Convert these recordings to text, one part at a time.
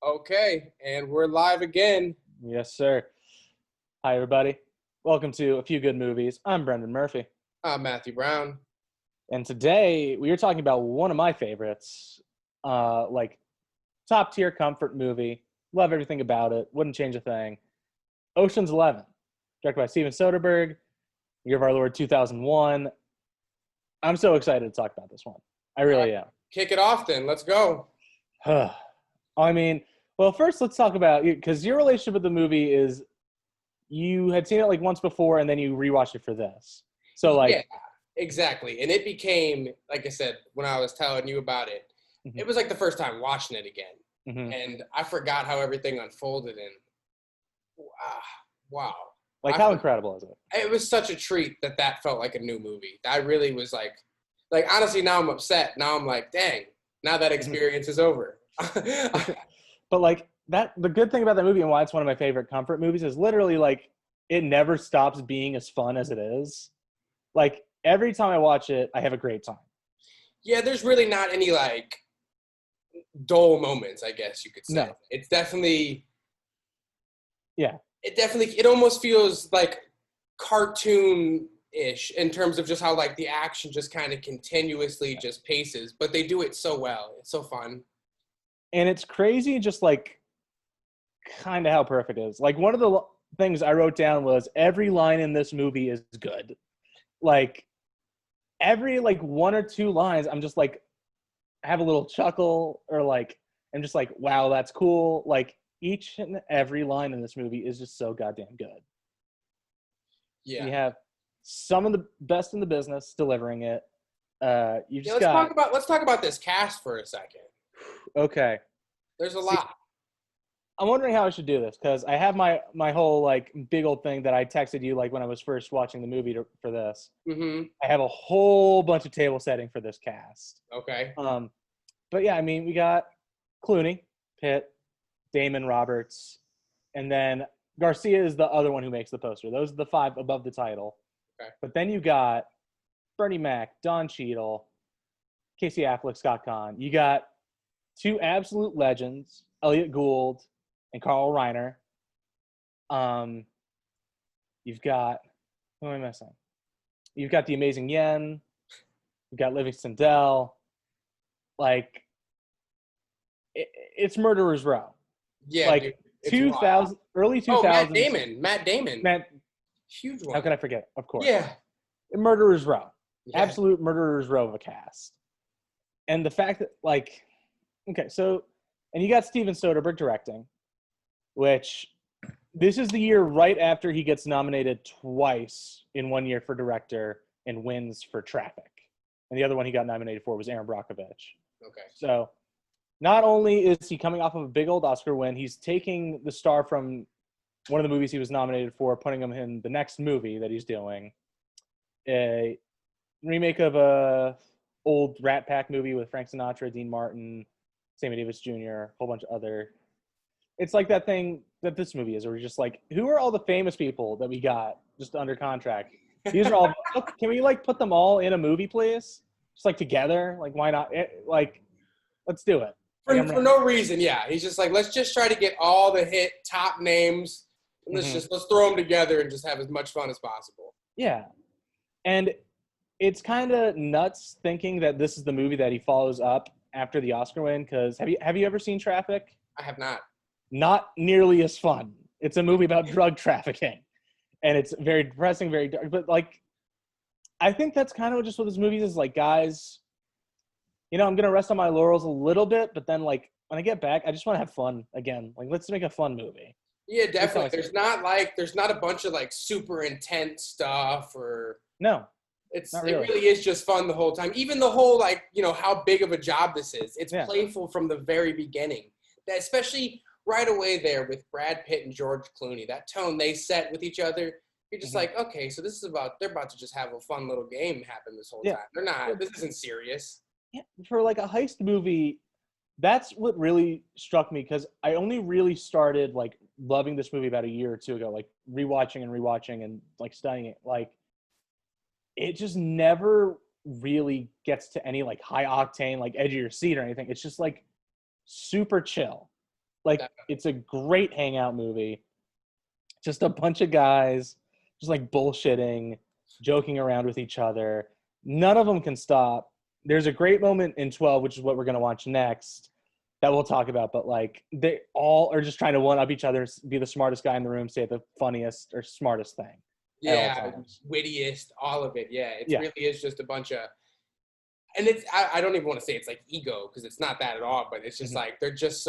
Okay, and we're live again. Yes, sir. Hi, everybody. Welcome to A Few Good Movies. I'm Brendan Murphy. I'm Matthew Brown. And today we are talking about one of my favorites, like top tier comfort movie. Love everything about it. Wouldn't change a thing. Ocean's 11, directed by Steven Soderbergh, year of our Lord 2001. I'm so excited to talk about this one. I All right, really am. kick it off then. Let's go. I mean, well, first let's talk about, because your relationship with the movie is you had seen it like once before and then you rewatched it for this. So Yeah, like, exactly. And it became, like I said, when I was telling you about it, mhm, it was like the first time watching it again. mhm. And I forgot how everything unfolded. And wow. Like, how incredible is it? It was such a treat that felt like a new movie. I really was like honestly, now I'm upset. Now I'm like, dang, now that Mhm. experience is over. But like that, the good thing about that movie and why it's one of my favorite comfort movies is literally like it never stops being as fun as it is. Like every time I watch it, I have a great time. Yeah, there's really not any like dull moments, I guess you could say. No, It's definitely yeah, it almost feels like cartoon-ish in terms of just how like the action just kind of continuously just paces, but they do it so well. It's so fun. and it's crazy, just like kind of how perfect it is. Like one of the things I wrote down was every line in this movie is good. Like every like one or two lines, I'm just like have a little chuckle or like I'm just like, wow, that's cool. Like each and every line in this movie is just so goddamn good. Yeah. You have some of the best in the business delivering it. You Yeah, just got let's talk about this cast for a second. okay. There's a See, lot. I'm wondering how I should do this because I have my whole like big old thing that I texted you like when I was first watching the movie for this. Mm-hmm. I have a whole bunch of table setting for this cast. Okay. Um, but yeah, I mean, we got Clooney, Pitt, Damon Roberts, and then Garcia is the other one who makes the poster. Those are the five above the title. Okay. But then you got Bernie Mac, Don Cheadle, Casey Affleck, Scott Conn. You got two absolute legends, Elliot Gould and Carl Reiner. Um, you've got who am I missing? You've got the amazing Yen. You've got Livingston Dell. Like it's Murderer's Row. Yeah, dude. Like It's wild. 2000, early Oh, 2000s. Matt Damon. Man, Huge how one. can I forget? Of course, Yeah. Murderer's Row. Yeah. Absolute Murderer's Row of a cast. And the fact that like, okay, so and you got Steven Soderbergh directing, which this is the year right after he gets nominated twice in one year for director and wins for Traffic. And the other one he got nominated for was Aaron Brockovich. Okay. So not only is he coming off of a big old Oscar win, he's taking the star from one of the movies he was nominated for, putting him in the next movie that he's doing, a remake of a old Rat Pack movie with Frank Sinatra, Dean Martin, Sammy Davis Jr., a whole bunch of other. It's like that thing that this movie is, where we're just like, who are all the famous people that we got just under contract? These are all. Can we like put them all in a movie, please? Just like together, like why not? Like, let's do it. Like I'm For ready. no reason, yeah. He's just like, let's just try to get all the hit top names. And Mm-hmm. let's throw them together and just have as much fun as possible. Yeah, and it's kind of nuts thinking that this is the movie that he follows up after the Oscar win. Because have you ever seen Traffic? I have not. Not nearly as fun. It's a movie about drug trafficking, and it's very depressing, very dark. But like, I think that's kind of just what this movie is like, guys. I'm gonna rest on my laurels a little bit, but then like when I get back, I just want to have fun again. Like, let's make a fun movie. Yeah, At least how I definitely. see it. There's not a bunch of like super intense stuff or No, not it really. really is just fun the whole time. Even the whole like, how big of a job this is. It's Yeah. playful from the very beginning. That especially right away there with Brad Pitt and George Clooney, that tone they set with each other, you're just Mm-hmm. like, okay, so they're about to just have a fun little game happen this whole Yeah. time. They're not, this isn't serious. Yeah. For like a heist movie, that's what really struck me because I only really started like loving this movie about a year or two ago, like rewatching and like studying it. Like it just never really gets to any like high octane, like edge of your seat or anything. It's just like super chill. Like, Definitely. it's a great hangout movie. Just a bunch of guys just like bullshitting, joking around with each other. None of them can stop. There's a great moment in 12, which is what we're going to watch next, that we'll talk about. But like, they all are just trying to one up each other, be the smartest guy in the room, say the funniest or smartest thing at all Yeah, times. wittiest, all of it. Yeah, it Yeah. really is just a bunch of, and it's I don't even want to say it's like ego because it's not that at all. But it's just like they're just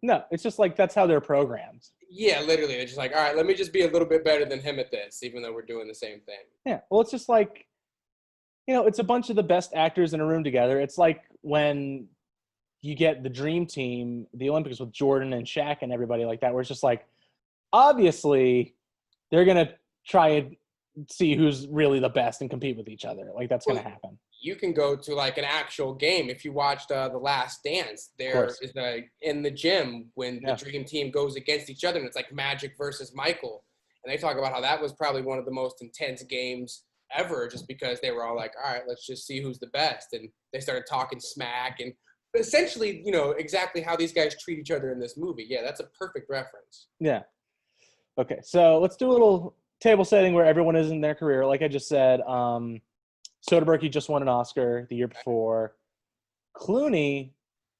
No, it's just like that's how they're programmed. yeah, literally they're just like, all right, let me just be a little bit better than him at this, even though we're doing the same thing. Yeah. Well, it's just like, it's a bunch of the best actors in a room together. It's like when you get the dream team, the Olympics with Jordan and Shaq and everybody like that, where it's just like, obviously they're going to try and see who's really the best and compete with each other. Like that's going to happen. You can go to like an actual game if you watched The Last Dance. There is in the gym when the dream team goes against each other, and it's like Magic versus Michael, and they talk about how that was probably one of the most intense games ever, just because they were all like, all right, let's just see who's the best, and they started talking smack and essentially, exactly how these guys treat each other in this movie. Yeah, that's a perfect reference. Yeah. Okay, so let's do a little table setting where everyone is in their career. Like I just said, Soderbergh, he just won an Oscar the year before. Clooney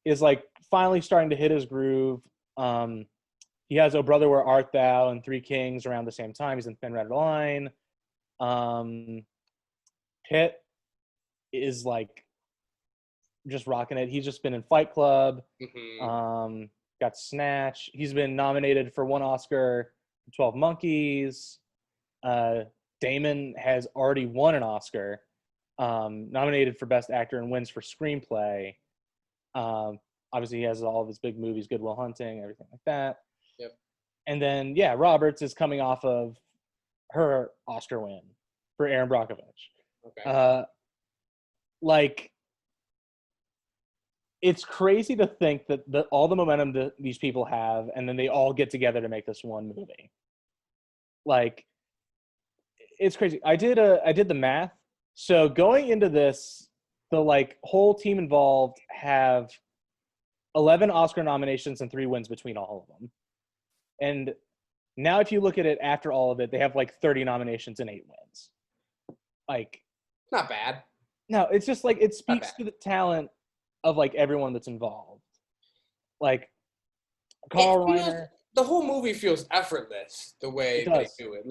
is like finally starting to hit his groove. He has Oh Brother, Where Art Thou and Three Kings around the same time. He's in Thin Red Line. Pitt is like just rocking it. He's just been in Fight Club. Got Snatch. He's been nominated for one Oscar, 12 Monkeys. Damon has already won an Oscar, nominated for Best Actor and wins for Screenplay. Obviously, he has all of his big movies, Good Will Hunting, everything like that. Yep. And then, Roberts is coming off of her Oscar win for Erin Brockovich. Okay. It's crazy to think that all the momentum that these people have, and then they all get together to make this one movie. Like, it's crazy. I did the math. So going into this, the whole team involved have 11 Oscar nominations and 3 wins between all of them. And now if you look at it after all of it, they have 30 nominations and 8 wins. Not bad. No, it's just it speaks to the talent of everyone that's involved. Carl Reiner. The whole movie feels effortless the way they do it.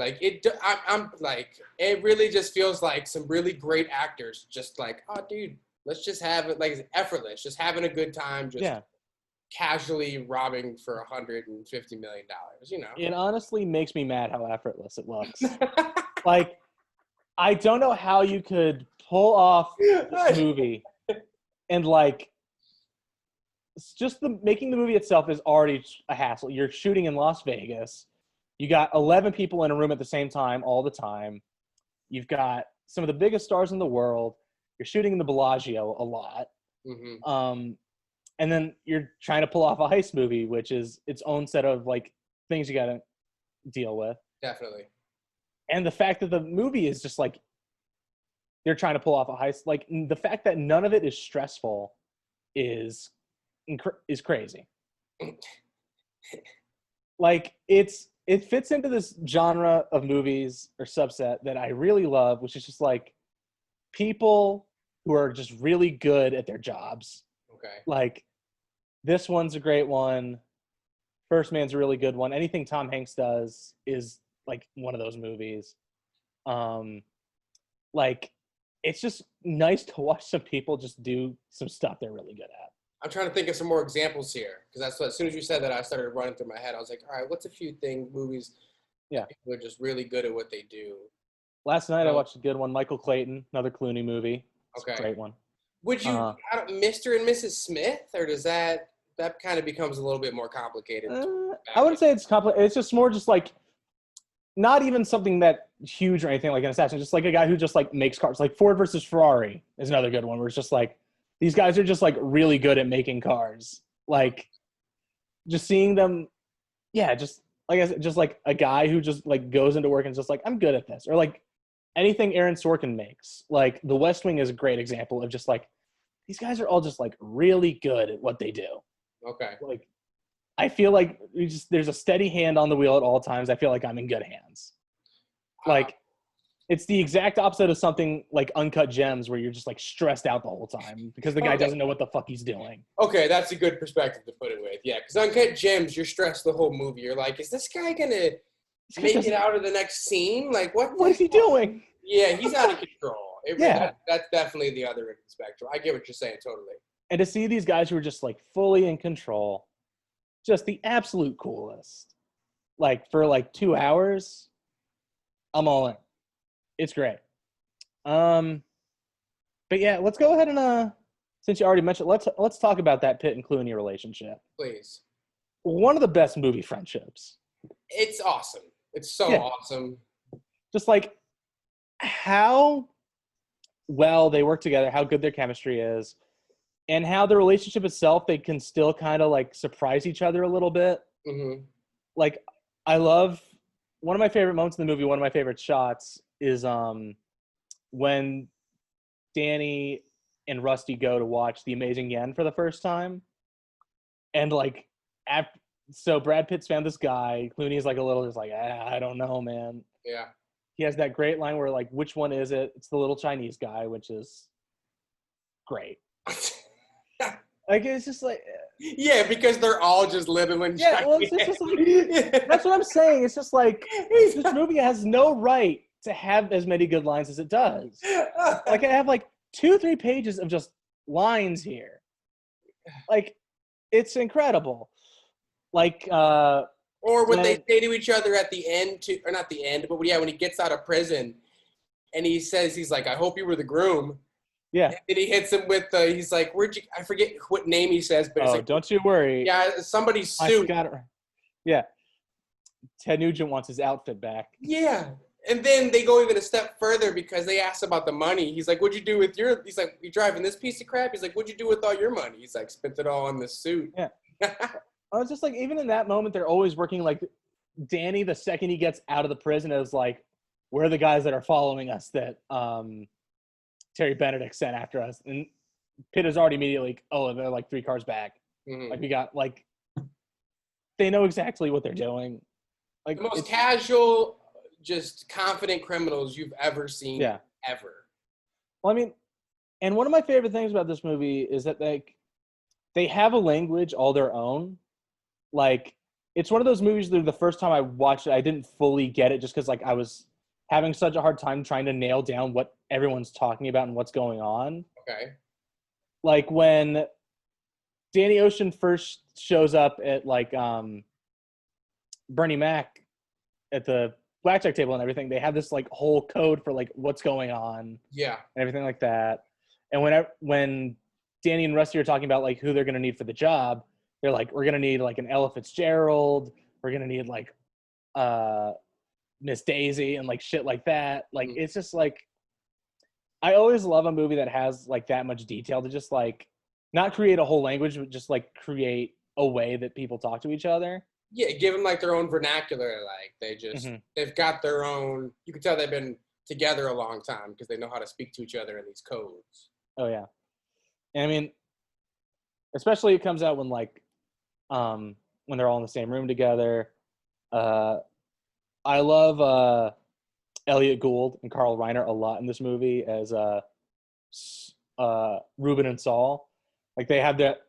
It really just feels like some really great actors just oh, dude, let's just have it it's effortless, just having a good time, just casually robbing for $150 million, It honestly makes me mad how effortless it looks. I don't know how you could pull off this movie and just making the movie itself is already a hassle. You're shooting in Las Vegas. You got 11 people in a room at the same time all the time. You've got some of the biggest stars in the world. You're shooting in the Bellagio a lot. And then you're trying to pull off a heist movie, which is its own set of things you got to deal with. Definitely. And the fact that the movie is just they're trying to pull off a heist, the fact that none of it is stressful is crazy. It fits into this genre of movies or subset that I really love, which is just people who are just really good at their jobs. Okay. This one's a great one. First Man's a really good one. Anything Tom Hanks does is one of those movies. It's just nice to watch some people just do some stuff they're really good at. I'm trying to think of some more examples here, because that's what, as soon as you said that, I started running through my head. I was like, all right, what's a few movies that people are just really good at what they do? Last night I watched a good one, Michael Clayton, another Clooney movie. It's a great one. Would you, Mr. and Mrs. Smith, or does that kind of becomes a little bit more complicated? I wouldn't say it's complicated. It's just more just not even something that huge or anything like an assassin, just a guy who just makes cars. Ford versus Ferrari is another good one where it's just these guys are just really good at making cars. Just seeing them, just like I said, just a guy who just goes into work and just I'm good at this. Or anything Aaron Sorkin makes. The West Wing is a great example of just these guys are all just really good at what they do. Okay. I feel like there's a steady hand on the wheel at all times. I feel like I'm in good hands. Like, it's the exact opposite of something like Uncut Gems, where you're just like stressed out the whole time because the guy doesn't know what the fuck he's doing. Okay, that's a good perspective to put it with. Yeah, because Uncut Gems, you're stressed the whole movie. You're like, is this guy gonna make it out of the next scene? Like, what is he doing? Yeah, he's out of control. Yeah. That's definitely the other end of the spectrum. I get what you're saying, totally. And to see these guys who are just like fully in control, just the absolute coolest. Like, for like 2 hours, I'm all in. It's great. But yeah, let's go ahead and since you already mentioned, let's talk about that Pitt and Clooney relationship. Please. One of the best movie friendships. It's awesome. It's so awesome. Just like how well they work together, how good their chemistry is, and how the relationship itself, they can still kind of like surprise each other a little bit. Mm-hmm. Like, I love one of my favorite moments in the movie, one of my favorite shots is when Danny and Rusty go to watch The Amazing Yen for the first time. And like, so Brad Pitt's found this guy. Clooney's like a little just like, I don't know, man. Yeah. He has that great line where like, which one is it? It's the little Chinese guy, which is great. Like, it's just like... Yeah, because they're all just living in China. Yeah, well, it's just like... That's what I'm saying. It's just like, this movie has no right to have as many good lines as it does. Like, I have like 2-3 pages of just lines here. Like, it's incredible. Like, or when they say to each other at the end, or not the end, but when he gets out of prison, and he says, he's like, I hope you were the groom. Yeah. And he hits him with he's like, I forget what name he says, but it's like, don't you worry. Yeah, somebody's suit. I got it. Yeah. Ted Nugent wants his outfit back. Yeah. And then they go even a step further because they ask about the money. He's like, what'd you do with he's like, you driving this piece of crap? He's like, what'd you do with all your money? He's like, spent it all on the suit. Yeah. I was just like, even in that moment, they're always working. Like, Danny, the second he gets out of the prison, is like, we're the guys that are following us that Terry Benedict sent after us. And Pitt is already immediately like, oh, they're like 3 cars back. Mm-hmm. Like, we got, like, they know exactly what they're doing. Like, the most casual, just confident criminals you've ever seen, ever. Well, I mean, and one of my favorite things about this movie is that they have a language all their own. Like, it's one of those movies that the first time I watched it, I didn't fully get it just because, like, I was having such a hard time trying to nail down what everyone's talking about and what's going on. Okay. Like, when Danny Ocean first shows up at, like, Bernie Mac at the blackjack table and everything, they have this, like, whole code for, like, what's going on. Yeah. And everything like that. And when Danny and Rusty are talking about, like, who they're going to need for the job, they're like, we're going to need, like, an Ella Fitzgerald. We're going to need, like, Miss Daisy and, like, shit like that. Like, it's just, like, I always love a movie that has, like, that much detail to just, like, not create a whole language, but just, like, create a way that people talk to each other. Yeah, give them, like, their own vernacular. Like, they just, they've got their own, you can tell they've been together a long time because they know how to speak to each other in these codes. Oh, yeah. And I mean, especially it comes out when, like, when they're all in the same room together. I love Elliot Gould and Carl Reiner a lot in this movie as Reuben and Saul. Like, they have that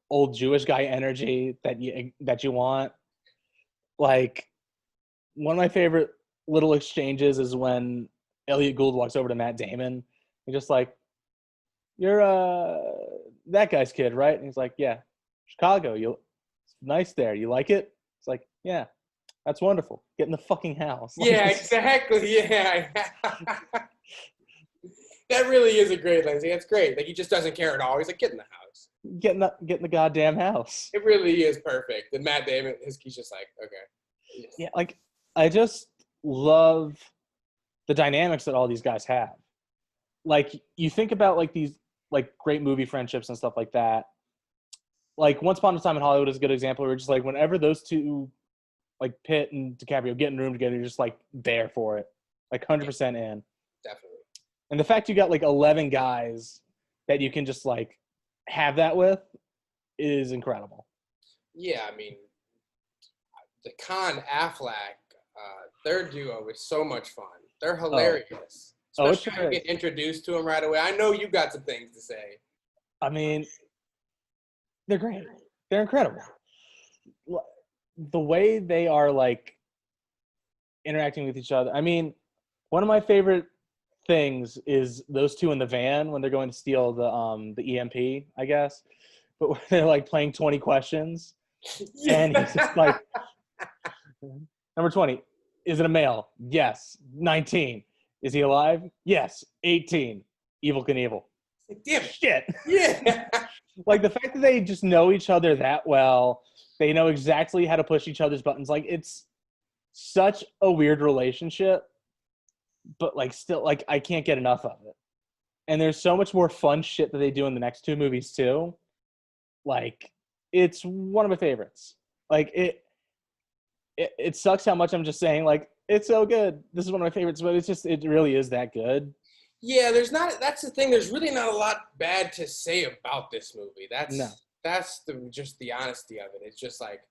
old Jewish guy energy that you want. Like, one of my favorite little exchanges is when Elliot Gould walks over to Matt Damon. He's just like, you're that guy's kid, right? And he's like, yeah, Chicago. It's nice there. You like it? It's like, yeah, that's wonderful. Get in the fucking house. Like, yeah, exactly. Yeah. That really is a great line. That's great. Like, he just doesn't care at all. He's like, get in the house. Get in the goddamn house. It really is perfect. And Matt Damon, he's just like, okay. Yeah, like, I just love the dynamics that all these guys have. Like, you think about, like, these, like, great movie friendships and stuff like that. Like, Once Upon a Time in Hollywood is a good example where just, like, whenever those two, like, Pitt and DiCaprio get in a room together, you're just, like, there for it. Like, 100% in. Definitely. And the fact you got, like, 11 guys that you can just, like, have that with is incredible. Yeah, I mean, the Khan Affleck, their duo is so much fun. They're hilarious, Oh, it especially sure when you is. get introduced to them right away. I know you got some things to say. I mean, they're great. They're incredible. The way they are like interacting with each other. I mean, one of my favorite things is those two in the van when they're going to steal the EMP, I guess. But when they're like playing 20 questions, and he's just like, number 20, is it a male? Yes. 19. Is he alive? Yes. 18. Evil Knievel. Damn it. Shit. Yeah. Like the fact that they just know each other that well, they know exactly how to push each other's buttons. Like it's such a weird relationship, but like still, like I can't get enough of it. And there's so much more fun shit that they do in the next two movies too. Like it's one of my favorites. Like it sucks how much I'm just saying like it's so good. This is one of my favorites, but it really is that good. Yeah, that's the thing. There's really not a lot bad to say about this movie. That's just the honesty of it. It's just like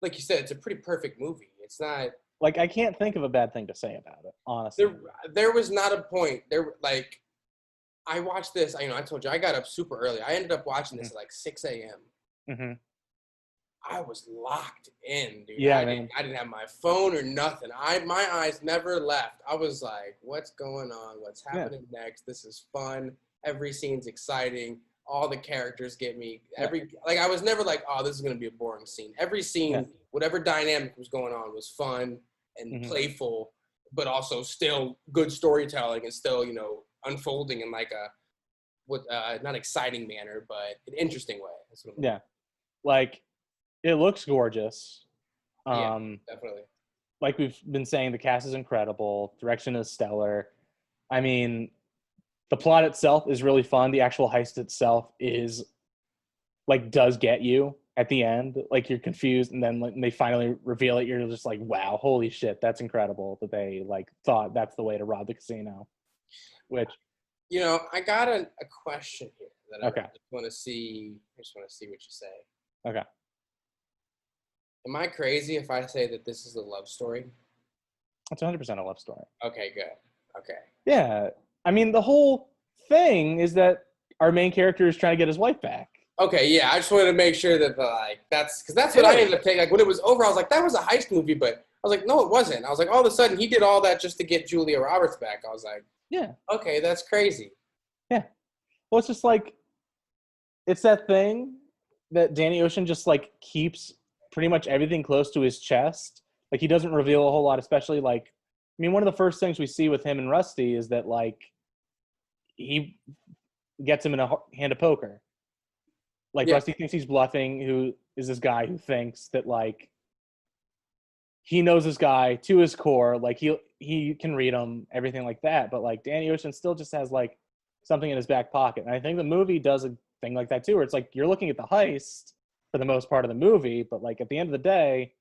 you said, it's a pretty perfect movie. It's not like I can't think of a bad thing to say about it, honestly. There was not a point there. Like I watched this. I told you I got up super early. I ended up watching this at like 6 a.m. Mm-hmm. I was locked in, dude. Yeah, I didn't have my phone or nothing. My eyes never left. I was like, what's going on? What's happening next? This is fun. Every scene's exciting. All the characters get me. I was never like, oh, this is gonna be a boring scene. Every scene, whatever dynamic was going on was fun and playful, but also still good storytelling and still, unfolding in like not exciting manner, but an interesting way. Yeah. Like it looks gorgeous. Yeah, definitely. Like we've been saying, the cast is incredible. Direction is stellar. I mean, the plot itself is really fun. The actual heist itself is like does get you at the end. Like you're confused, and then when they finally reveal it, you're just like, wow, holy shit, that's incredible that they like thought that's the way to rob the casino. Which I got a question here that I just want to see. I just want to see what you say. Okay. Am I crazy if I say that this is a love story? It's 100% a love story. Okay, good. Okay. Yeah. I mean, the whole thing is that our main character is trying to get his wife back. Okay, yeah. I just wanted to make sure that that's what I ended up taking. Like when it was over, I was like, that was a heist movie, but I was like, no, it wasn't. I was like, all of a sudden he did all that just to get Julia Roberts back. I was like, yeah. Okay, that's crazy. Yeah. Well, it's just like, it's that thing that Danny Ocean just like keeps pretty much everything close to his chest. Like he doesn't reveal a whole lot, especially like, I mean, one of the first things we see with him and Rusty is that like he gets him in a hand of poker. Like Rusty thinks he's bluffing, who is this guy who thinks that like he knows this guy to his core, like he can read him, everything like that. But like Danny Ocean still just has like something in his back pocket. And I think the movie does a thing like that too, where it's like you're looking at the heist for the most part of the movie, but like at the end of the day,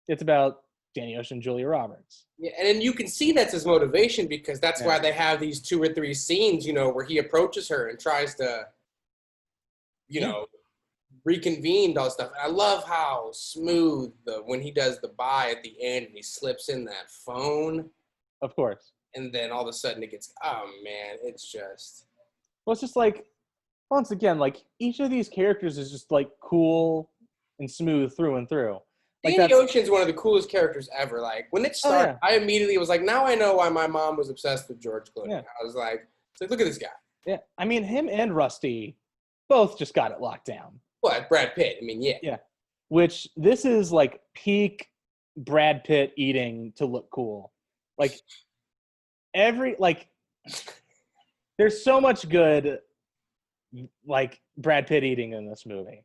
it's about Danny Ocean, Julia Roberts. Yeah, and then you can see that's his motivation because that's why they have these 2 or 3 scenes, where he approaches her and tries to, reconvene all stuff. And I love how smooth when he does the buy at the end and he slips in that phone. Of course. And then all of a sudden it gets, oh man, it's just. Well, it's just like, once again, like each of these characters is just like cool and smooth through and through. Like Danny Ocean's one of the coolest characters ever. Like when it started, I immediately was like, now I know why my mom was obsessed with George Clooney. Yeah. I was like, look at this guy. Yeah, I mean, him and Rusty both just got it locked down. What, Brad Pitt? I mean, yeah. Yeah, which this is like peak Brad Pitt eating to look cool. Like there's so much good like Brad Pitt eating in this movie.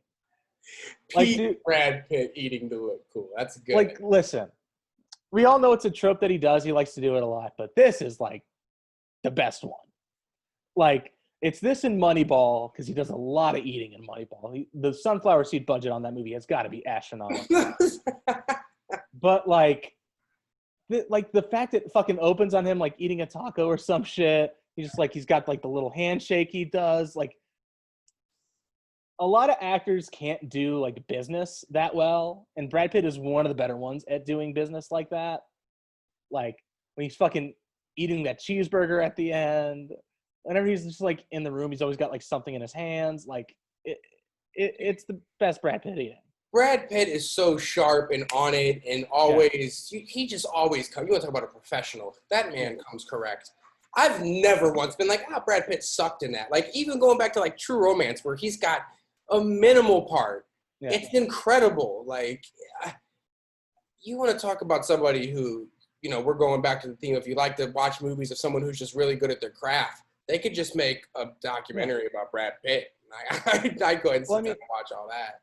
Peak Brad Pitt eating to look cool. That's good. Like, listen, we all know it's a trope that he does. He likes to do it a lot, but this is like the best one. Like, it's this in Moneyball because he does a lot of eating in Moneyball. The sunflower seed budget on that movie has got to be astronomical. But like the fact that it fucking opens on him like eating a taco or some shit. He's got like the little handshake he does. Like, a lot of actors can't do like business that well, and Brad Pitt is one of the better ones at doing business like that. Like when he's fucking eating that cheeseburger at the end, whenever he's just like in the room, he's always got like something in his hands. Like it's the best Brad Pitt eating. Brad Pitt is so sharp and on it, and always he just always comes. You want to talk about a professional? That man comes correct. I've never once been like, Brad Pitt sucked in that. Like even going back to like True Romance, where he's got a minimal part. Yeah. It's incredible. Like you want to talk about somebody who, you know, we're going back to the theme. If you like to watch movies of someone who's just really good at their craft, they could just make a documentary about Brad Pitt. I'd go ahead and sit down and watch all that.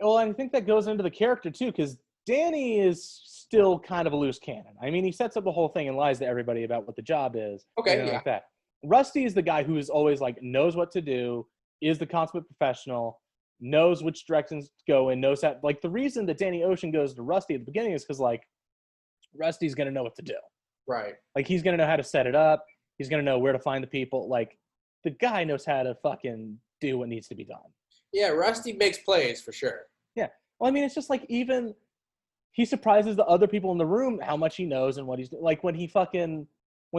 Well, I think that goes into the character too, because Danny is still kind of a loose cannon. I mean, he sets up the whole thing and lies to everybody about what the job is. Okay, yeah. Like that. Rusty is the guy who is always like knows what to do, is the consummate professional, knows which directions to go in, knows that. Like the reason that Danny Ocean goes to Rusty at the beginning is because like Rusty's gonna know what to do. Right. Like he's gonna know how to set it up. He's gonna know where to find the people. Like the guy knows how to fucking do what needs to be done. Yeah, Rusty makes plays for sure. Yeah. Well, I mean, it's just like even he surprises the other people in the room how much he knows and what he's doing. Like when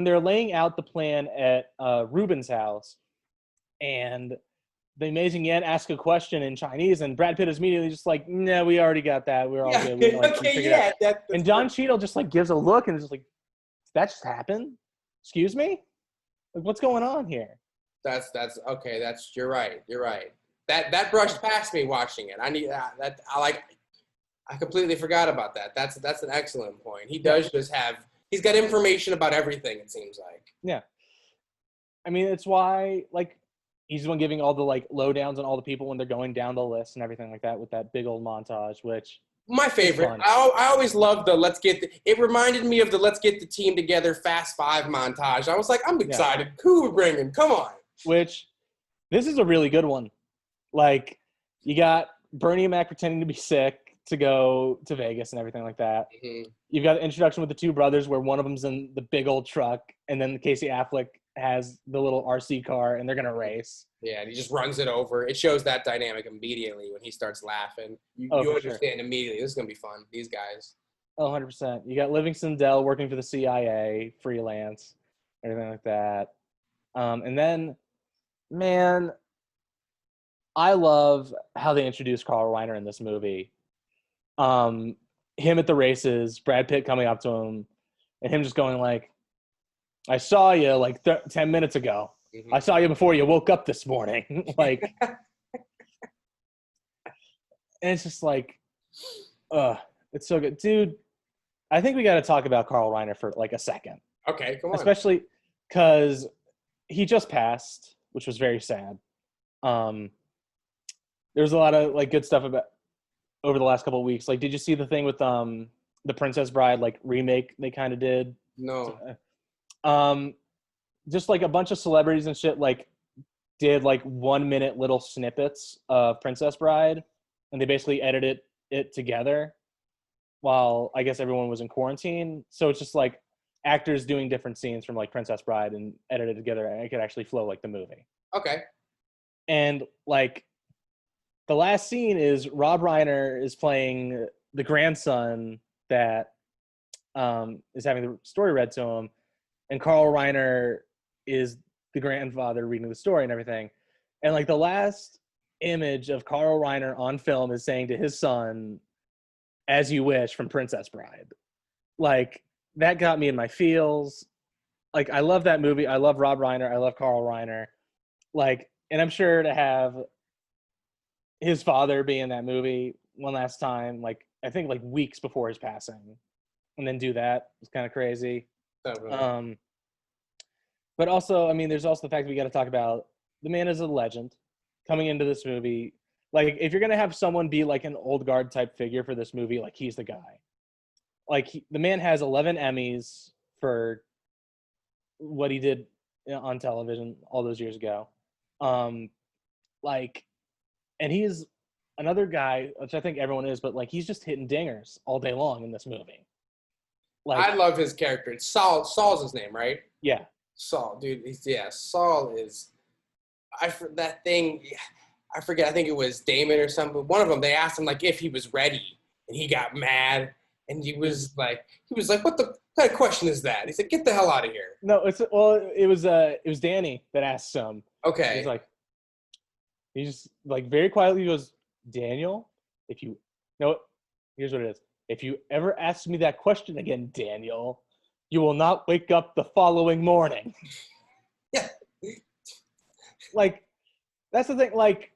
they're laying out the plan at Ruben's house and the Amazing Yen asks a question in Chinese and Brad Pitt is immediately just like, no, we already got that. We're all good. We, like, okay, yeah. And Don Cheadle just like gives a look and is just like, that just happened? Excuse me? Like, what's going on here? That's okay. You're right. That brushed past me watching it. I completely forgot about that. That's an excellent point. He does just he's got information about everything, it seems like. Yeah. I mean, it's why, like, he's the one giving all the, like, lowdowns on all the people when they're going down the list and everything like that with that big old montage, which... My favorite. I always loved it reminded me of the let's get the team together Fast Five montage. I was like, I'm excited. Yeah. Who we're bringing? Come on. Which, this is a really good one. Like, you got Bernie and Mac pretending to be sick to go to Vegas and everything like that. Mm-hmm. You've got the introduction with the two brothers where one of them's in the big old truck and then Casey Affleck has the little RC car and they're going to race. Yeah, and he just runs it over. It shows that dynamic immediately when he starts laughing. You understand immediately. This is going to be fun. These guys. Oh, 100%. You got Livingston Dell working for the CIA, freelance, everything like that. And then, man, I love how they introduced Carl Reiner in this movie. Him at the races, Brad Pitt coming up to him, and him just going like, I saw you like 10 minutes ago. Mm-hmm. I saw you before you woke up this morning. Like, and it's just like, it's so good. Dude, I think we got to talk about Carl Reiner for like a second. Okay, come on. Especially because he just passed, which was very sad. There's a lot of like good stuff about over the last couple of weeks. Like, did you see the thing with the Princess Bride like remake they kind of did? No. Just like a bunch of celebrities and shit like did like 1 minute little snippets of Princess Bride, and they basically edited it together while I guess everyone was in quarantine. So it's just like actors doing different scenes from like Princess Bride and edited together, and it could actually flow like the movie. Okay. And like the last scene is Rob Reiner is playing the grandson that is having the story read to him, and Carl Reiner is the grandfather reading the story and everything. And like the last image of Carl Reiner on film is saying to his son, "As you wish," from Princess Bride. Like, that got me in my feels. Like, I love that movie. I love Rob Reiner. I love Carl Reiner. Like, and I'm sure to have his father be in that movie one last time, like, I think like weeks before his passing, and then do that was kind of crazy. Really. But also, I mean, there's also the fact that we got to talk about the man is a legend coming into this movie. Like, if you're going to have someone be like an old guard type figure for this movie, like, he's the guy. Like, the man has 11 Emmys for what he did on television all those years ago. Like, and he's another guy, which I think everyone is, but like, he's just hitting dingers all day long in this movie. Like, I love his character. It's Saul. Saul's his name, right? Yeah. Saul, dude. Saul is. That thing. I forget, I think it was Damon or something. One of them, they asked him like if he was ready, and he got mad, and he was like, what the kind of question is that? He said, get the hell out of here. No, it was Danny that asked him. Okay. He just like very quietly goes, Daniel, here's what it is. If you ever ask me that question again, Daniel, you will not wake up the following morning. Yeah. Like, that's the thing. Like,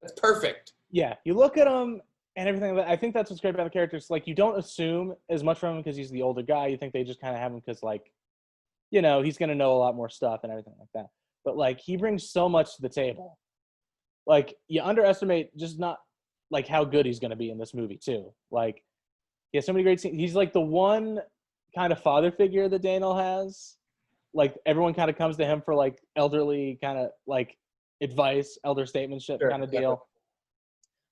that's perfect. Yeah. You look at him and everything. I think that's what's great about the characters. Like, you don't assume as much from him because he's the older guy. You think they just kind of have him because, like, he's going to know a lot more stuff and everything like that. But, like, he brings so much to the table. Like, you underestimate just not, like, how good he's going to be in this movie, too. Like, he has so many great scenes. He's, like, the one kind of father figure that Daniel has. Like, everyone kind of comes to him for, like, elderly kind of, like, advice, elder statesmanship kind of deal. Definitely.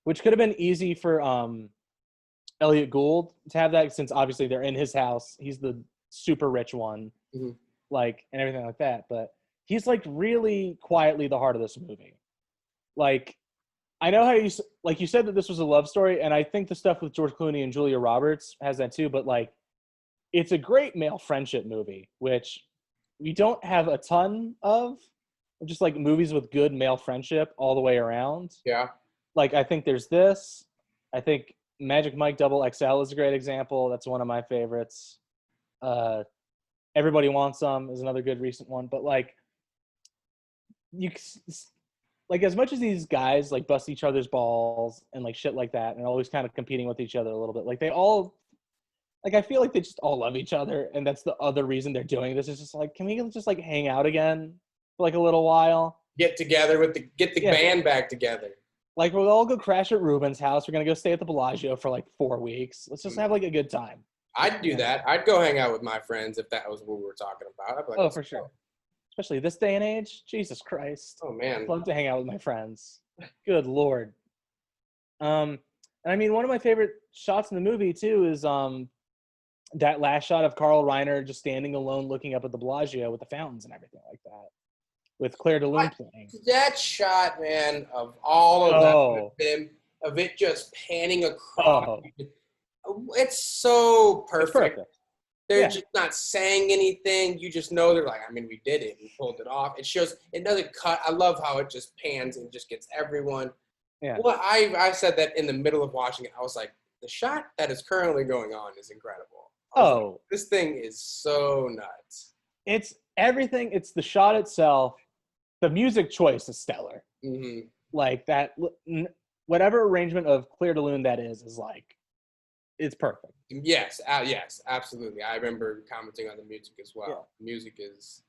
Which could have been easy for Elliot Gould to have that, since obviously they're in his house. He's the super rich one, like, and everything like that. But he's, like, really quietly the heart of this movie. Like, I know how you said that this was a love story, and I think the stuff with George Clooney and Julia Roberts has that too, but, like, it's a great male friendship movie, which we don't have a ton of, just, like, movies with good male friendship all the way around. Yeah. Like, I think there's this. I think Magic Mike Double XL is a great example. That's one of my favorites. Everybody Wants Some is another good recent one. But, like, like, as much as these guys, like, bust each other's balls and, like, shit like that, and always kind of competing with each other a little bit, like, they all, like, I feel like they just all love each other, and that's the other reason they're doing this. Is just like, can we just, like, hang out again for, like, a little while? Get together get the band back together. Like, we'll all go crash at Ruben's house. We're going to go stay at the Bellagio for, like, 4 weeks. Let's just have, like, a good time. I'd do that. I'd go hang out with my friends if that was what we were talking about. I'd be like, for sure. Especially this day and age. Jesus Christ. Oh, man. I'd love to hang out with my friends. Good Lord. And I mean, one of my favorite shots in the movie, too, is that last shot of Carl Reiner just standing alone looking up at the Bellagio with the fountains and everything like that. With Claire de Lune playing. That shot, man, of all of them, of it just panning across. It's so perfect. They're just not saying anything. You just know they're like, I mean, we did it. We pulled it off. It shows, it doesn't cut. I love how it just pans and just gets everyone. Yeah. Well, I said that in the middle of watching it. I was like, the shot that is currently going on is incredible. Like, this thing is so nuts. It's everything. It's the shot itself. The music choice is stellar. Mm-hmm. Like, that, whatever arrangement of Claire de Lune that is like, it's perfect. Yes, yes, absolutely. I remember commenting on the music as well. Yeah. Music is...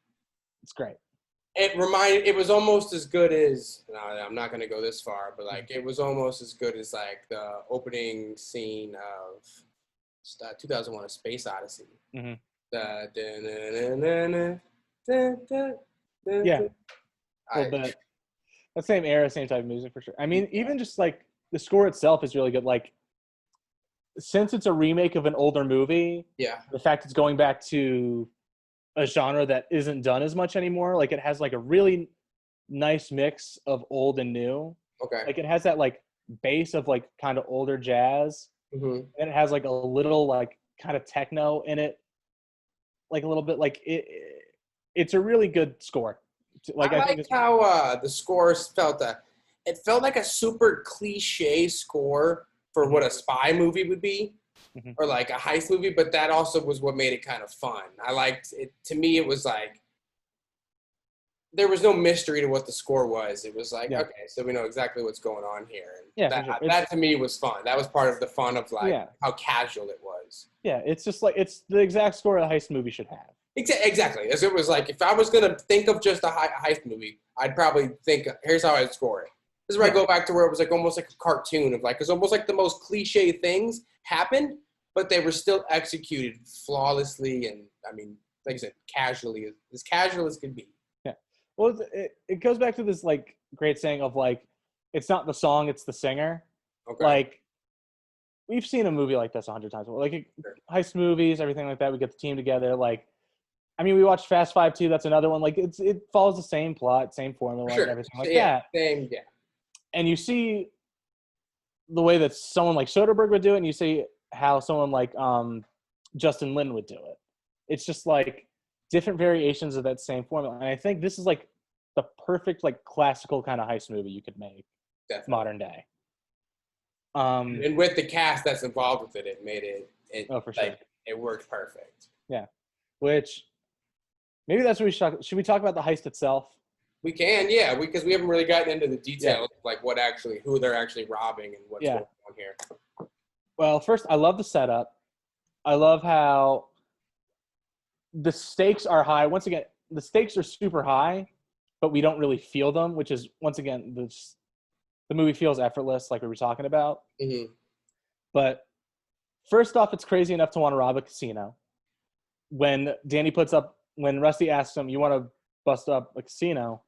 It's great. It was almost as good as... No, I'm not going to go this far, but, like, it was almost as good as, like, the opening scene of 2001: A Space Odyssey. Mm-hmm. Yeah. But that same era, same type of music for sure. I mean, even just, like, the score itself is really good. Like, since it's a remake of an older movie, the fact it's going back to a genre that isn't done as much anymore, like, it has, like, a really nice mix of old and new. Okay. Like, it has that, like, bass of, like, kind of older jazz, and it has, like, a little, like, kind of techno in it, like, a little bit. Like, it's a really good score. Like, I think how the scores felt. It felt like a super cliche score for what a spy movie would be, or like a heist movie, but that also was what made it kind of fun. I liked it. To me, it was like, there was no mystery to what the score was. It was like, okay, so we know exactly what's going on here. And that to me was fun. That was part of the fun of, like, how casual it was. Yeah, it's just like, it's the exact score a heist movie should have. Exactly. As it was like, if I was going to think of just a heist movie, I'd probably think, here's how I'd score it. This is where I go back to where it was like almost like a cartoon of, like, it's almost like the most cliche things happened, but they were still executed flawlessly and, I mean, like I said, as casual as could be. Yeah. Well, it goes back to this, like, great saying of, like, it's not the song, it's the singer. Okay. Like, we've seen a movie like this 100 times. Like, heist movies, everything like that, we get the team together. Like, I mean, we watched Fast 5 too. That's another one. Like, it follows the same plot, same formula, and everything like that. Same, yeah. and you see the way that someone like Soderbergh would do it, and you see how someone like Justin Lin would do it. It's just like different variations of that same formula. And I think this is like the perfect like classical kind of heist movie you could make. Definitely. Modern day. And with the cast that's involved with it, it made it for sure. It worked perfect. Yeah. Which maybe that's what we should we talk about the heist itself? We can, yeah, because we haven't really gotten into the details, like who they're actually robbing and what's going on here. Well, first, I love the setup. I love how the stakes are high. Once again, the stakes are super high, but we don't really feel them, which is, once again, the movie feels effortless, like we were talking about. Mm-hmm. But first off, it's crazy enough to want to rob a casino. When Rusty asks him, you want to bust up a casino?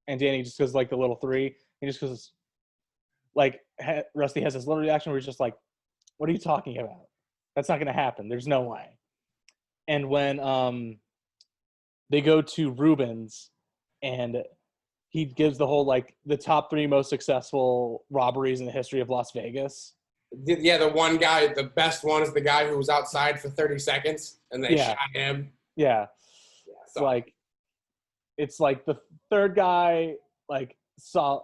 And Danny just goes like the little three. He just goes, like, Rusty has this little reaction where he's just like, what are you talking about? That's not going to happen. There's no way. And when they go to Rubens and he gives the whole, like, the top 3 most successful robberies in the history of Las Vegas. Yeah, the one guy, the best one is the guy who was outside for 30 seconds and they shot him. Yeah. It's like the third guy, like, saw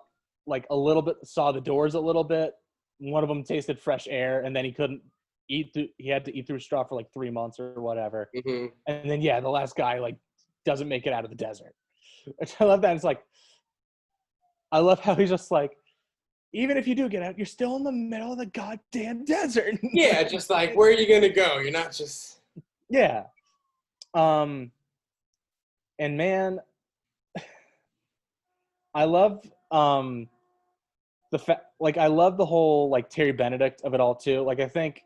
the doors a little bit. One of them tasted fresh air, and then he couldn't eat he had to eat through straw for like 3 months or whatever. Mm-hmm. And then, the last guy, like, doesn't make it out of the desert. Which I love that. It's like, I love how he's just like, even if you do get out, you're still in the middle of the goddamn desert. Yeah, just like, where are you going to go? You're not just... Yeah. And man, I love I love the whole, like, Terry Benedict of it all too. Like, I think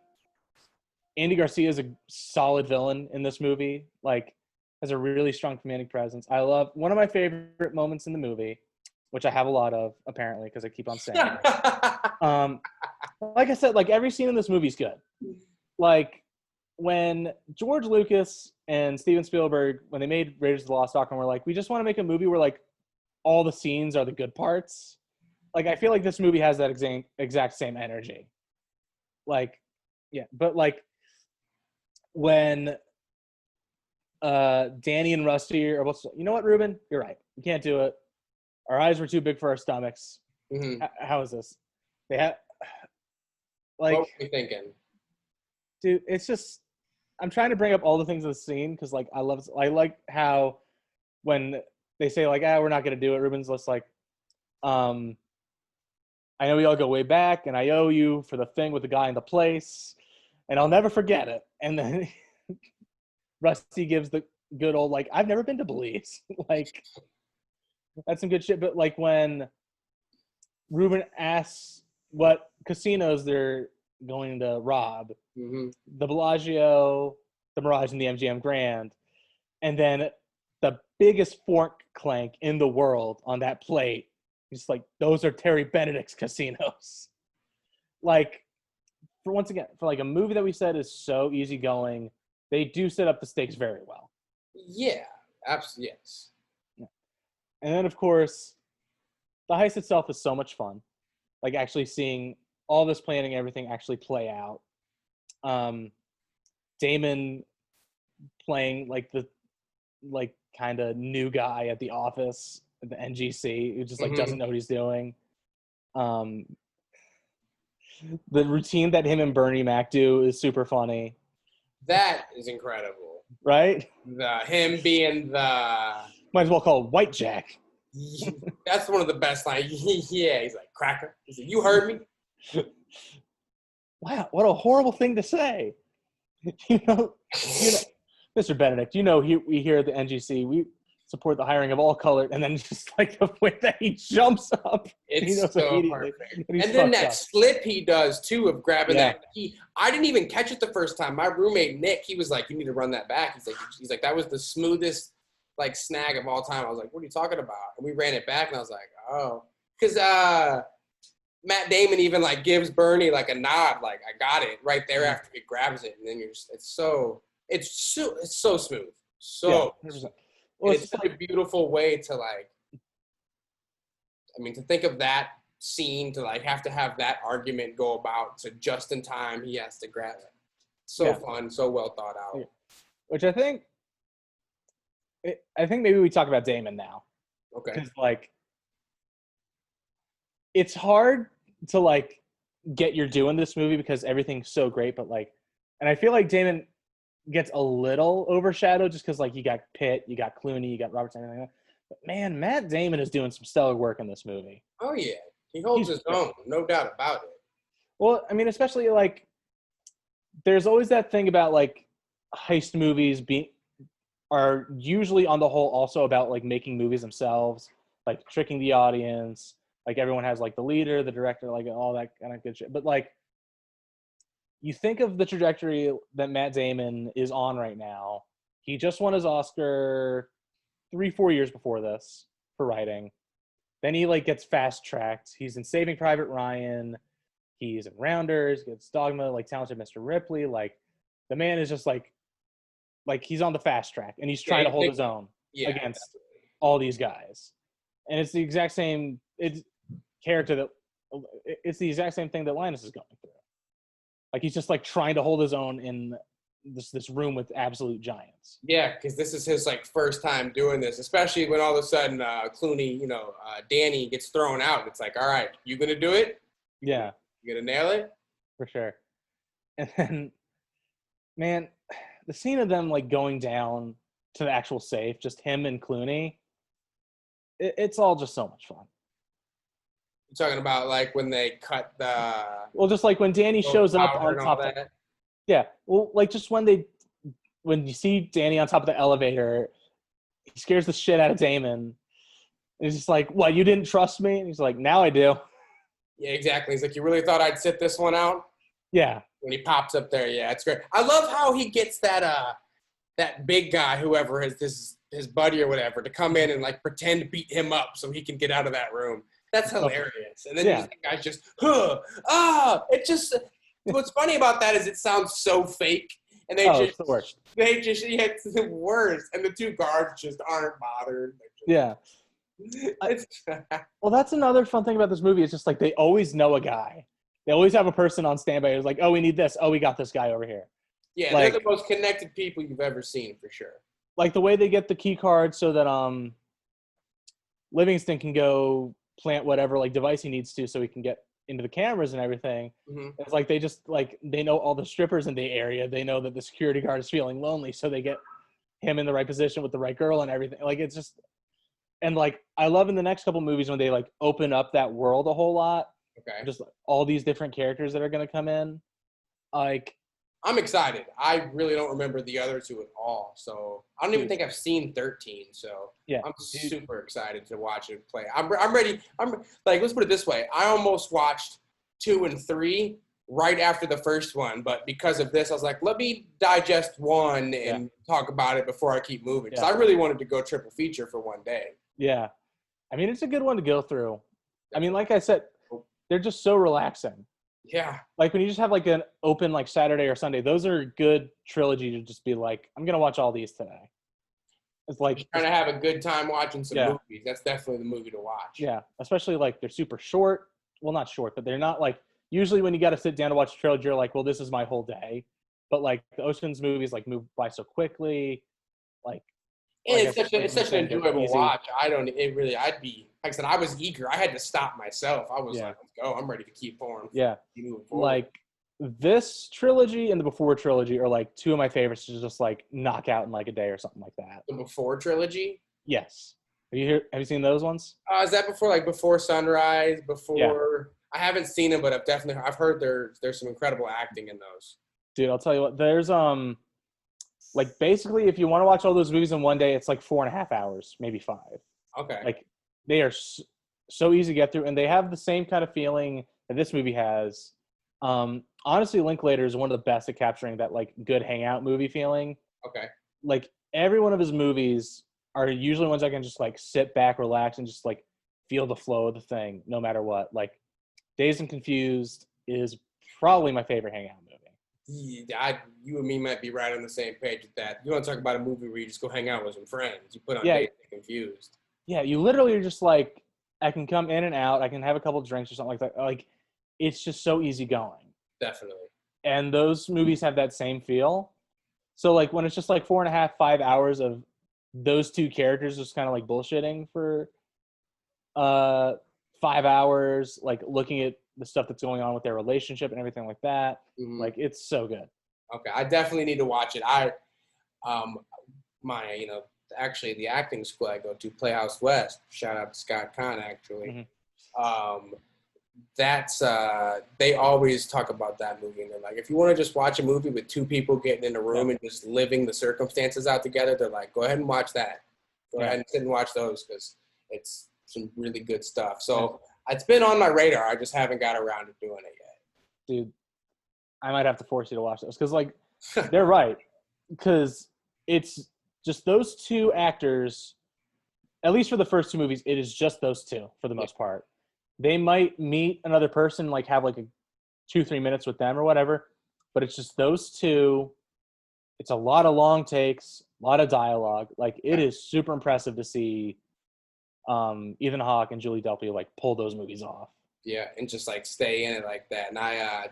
Andy Garcia is a solid villain in this movie. Like, has a really strong comedic presence. I love one of my favorite moments in the movie, which I have a lot of, apparently, because I keep on saying it. Like I said, like, every scene in this movie is good. Like, when George Lucas and Steven Spielberg, when they made Raiders of the Lost Ark, and were like, we just want to make a movie where, like, all the scenes are the good parts. Like, I feel like this movie has that exact same energy. Like, yeah, but, like, when Danny and Rusty are both, you know what, Ruben? You're right. We can't do it. Our eyes were too big for our stomachs. Mm-hmm. How is this? They have, like... What were you thinking? Dude, it's just... I'm trying to bring up all the things in the scene, because, like, I like how when they say, like, we're not going to do it, Ruben's just like, I know we all go way back, and I owe you for the thing with the guy in the place, and I'll never forget it. And then Rusty gives the good old, like, I've never been to Belize. Like, that's some good shit. But, like, when Ruben asks what casinos they're going to rob, mm-hmm. the Bellagio, the Mirage, and the MGM Grand, and then the biggest fork clank in the world on that plate, just like, those are Terry Benedict's casinos. Like, for like a movie that we said is so easygoing, they do set up the stakes very well. Yeah, absolutely, yes. Yeah. And then, of course, the heist itself is so much fun. Like, actually seeing all this planning, everything actually play out. Damon playing, like, the, like, kind of new guy at the office at the NGC who just, like, doesn't know what he's doing. The routine that him and Bernie Mac do is super funny. That is incredible. Right? Him being the... Might as well call it White Jack. That's one of the best lines. Yeah, he's like, cracker. He's like, you heard me? Wow, what a horrible thing to say. You know, Mr. Benedict, we here at the NGC, we support the hiring of all colored, and then just, like, the way that he jumps up. It's so perfect. And then that slip he does, too, of grabbing that key. I didn't even catch it the first time. My roommate, Nick, he was like, you need to run that back. He's like, that was the smoothest, like, snag of all time. I was like, what are you talking about? And we ran it back, and I was like, oh. Because Matt Damon even, like, gives Bernie, like, a nod, like, I got it, right there after he grabs it. And then it's so smooth. So well, it's such a beautiful way to, like, I mean, to think of that scene to like have to have that argument go about. So just in time, he has to grab it. So fun, so well thought out. Yeah. Which I think maybe we talk about Damon now. Okay. Because like, it's hard to like get your due in this movie because everything's so great, but like, and I feel like Damon gets a little overshadowed just because like you got Pitt, you got Clooney, you got Roberts, and everything like that. But man, Matt Damon is doing some stellar work in this movie. Oh yeah, he holds his own, no doubt about it. Well, I mean, especially like, there's always that thing about like heist movies are usually on the whole also about like making movies themselves, like tricking the audience. Like everyone has like the leader, the director, like all that kind of good shit. But like, you think of the trajectory that Matt Damon is on right now. He just won his Oscar 3-4 years before this for writing. Then he like gets fast tracked. He's in Saving Private Ryan. He's in Rounders, gets Dogma, like Talented Mr. Ripley. Like the man is just like he's on the fast track and he's trying to hold his own against all these guys. And it's the exact same character that it's the exact same thing that Linus is going through. Like he's just like trying to hold his own in this room with absolute giants. Yeah, because this is his like first time doing this, especially when all of a sudden Clooney, Danny gets thrown out. It's like, all right, you gonna do it? Yeah, you gonna nail it for sure. And then, man, the scene of them like going down to the actual safe, just him and Clooney, it's all just so much fun. You're talking about like when they cut the just like when Danny shows up on top of that. Yeah, well, like just when you see Danny on top of the elevator, he scares the shit out of Damon. And he's just like, "What? You didn't trust me?" And he's like, "Now I do." Yeah, exactly. He's like, "You really thought I'd sit this one out?" Yeah. When he pops up there, yeah, it's great. I love how he gets that big guy, whoever is his buddy or whatever, to come in and like pretend to beat him up so he can get out of that room. That's hilarious. And then the guy's just, it just. What's funny about that is it sounds so fake, and it's the worst. It's the worst, and the two guards just aren't bothered. Yeah. Well, that's another fun thing about this movie. It's just like they always know a guy. They always have a person on standby who's like, "Oh, we need this. Oh, we got this guy over here." Yeah, like, they're the most connected people you've ever seen for sure. Like the way they get the key card so that Livingston can go plant whatever like device he needs to so he can get into the cameras and everything. Mm-hmm. It's like they know all the strippers in the area. They know that the security guard is feeling lonely, so they get him in the right position with the right girl and everything. Like it's just, and like I love in the next couple movies when they like open up that world a whole lot. Okay. Just like, all these different characters that are going to come in. Like, I'm excited. I really don't remember the other two at all. So I don't even think I've seen 13. So yeah, I'm super excited to watch it play. I'm ready. I'm like, let's put it this way. I almost watched 2 and 3 right after the first one, but because of this, I was like, let me digest 1 and talk about it before I keep moving. Because I really wanted to go triple feature for one day. Yeah. I mean, it's a good one to go through. I mean, like I said, they're just so relaxing. Yeah. Like when you just have like an open like Saturday or Sunday, those are good trilogy to just be like, I'm going to watch all these today. It's like just trying to have a good time watching some movies. That's definitely the movie to watch. Yeah. Especially like they're super short. Well, not short, but they're not like, usually when you got to sit down to watch a trilogy, you're like, well, this is my whole day. But like the Ocean's movies like move by so quickly. Like, and it's such an enjoyable watch. I'd be, like I said, I was eager. I had to stop myself. I was like, let's go. I'm ready to keep pouring. Yeah. Like this trilogy and the Before trilogy are like 2 of my favorites to just like knock out in like a day or something like that. The Before trilogy? Yes. Have you seen those ones? Is that Before Sunrise? I haven't seen them, but I've heard there's some incredible acting in those. Dude, I'll tell you what, there's like basically if you want to watch all those movies in one day, it's like 4.5 hours, maybe 5. Okay. Like they are so easy to get through, and they have the same kind of feeling that this movie has. Honestly, Linklater is one of the best at capturing that like good hangout movie feeling. Okay. Like every one of his movies are usually ones I can just like sit back, relax, and just like feel the flow of the thing, no matter what. Like Dazed and Confused is probably my favorite hangout movie. Yeah, you and me might be right on the same page with that. You want to talk about a movie where you just go hang out with some friends. You put on Dazed and Confused. Yeah, you literally are just like, I can come in and out. I can have a couple drinks or something like that. Like, it's just so easygoing. Definitely. And those movies have that same feel. So, like, when it's just like 4.5, 5 hours of those two characters just kind of like bullshitting for 5 hours, like looking at the stuff that's going on with their relationship and everything like that. Like, it's so good. Okay, I definitely need to watch it. Actually, the acting school I go to, Playhouse West, shout out to Scott Kahn, actually. They always talk about that movie, and they're like, if you want to just watch a movie with two people getting in a room and just living the circumstances out together, they're like, go ahead and watch that. Go ahead and sit and watch those, because it's some really good stuff. So it's been on my radar. I just haven't got around to doing it yet. Dude, I might have to force you to watch those, because, like, they're right. Because it's just those two actors, at least for the first two movies, it is just those two for the most part. They might meet another person, like have like 2-3 minutes with them or whatever, but it's just those two. It's a lot of long takes, a lot of dialogue. Like, it is super impressive to see Ethan Hawke and Julie Delpy like pull those movies off. Yeah, and just like stay in it like that. And I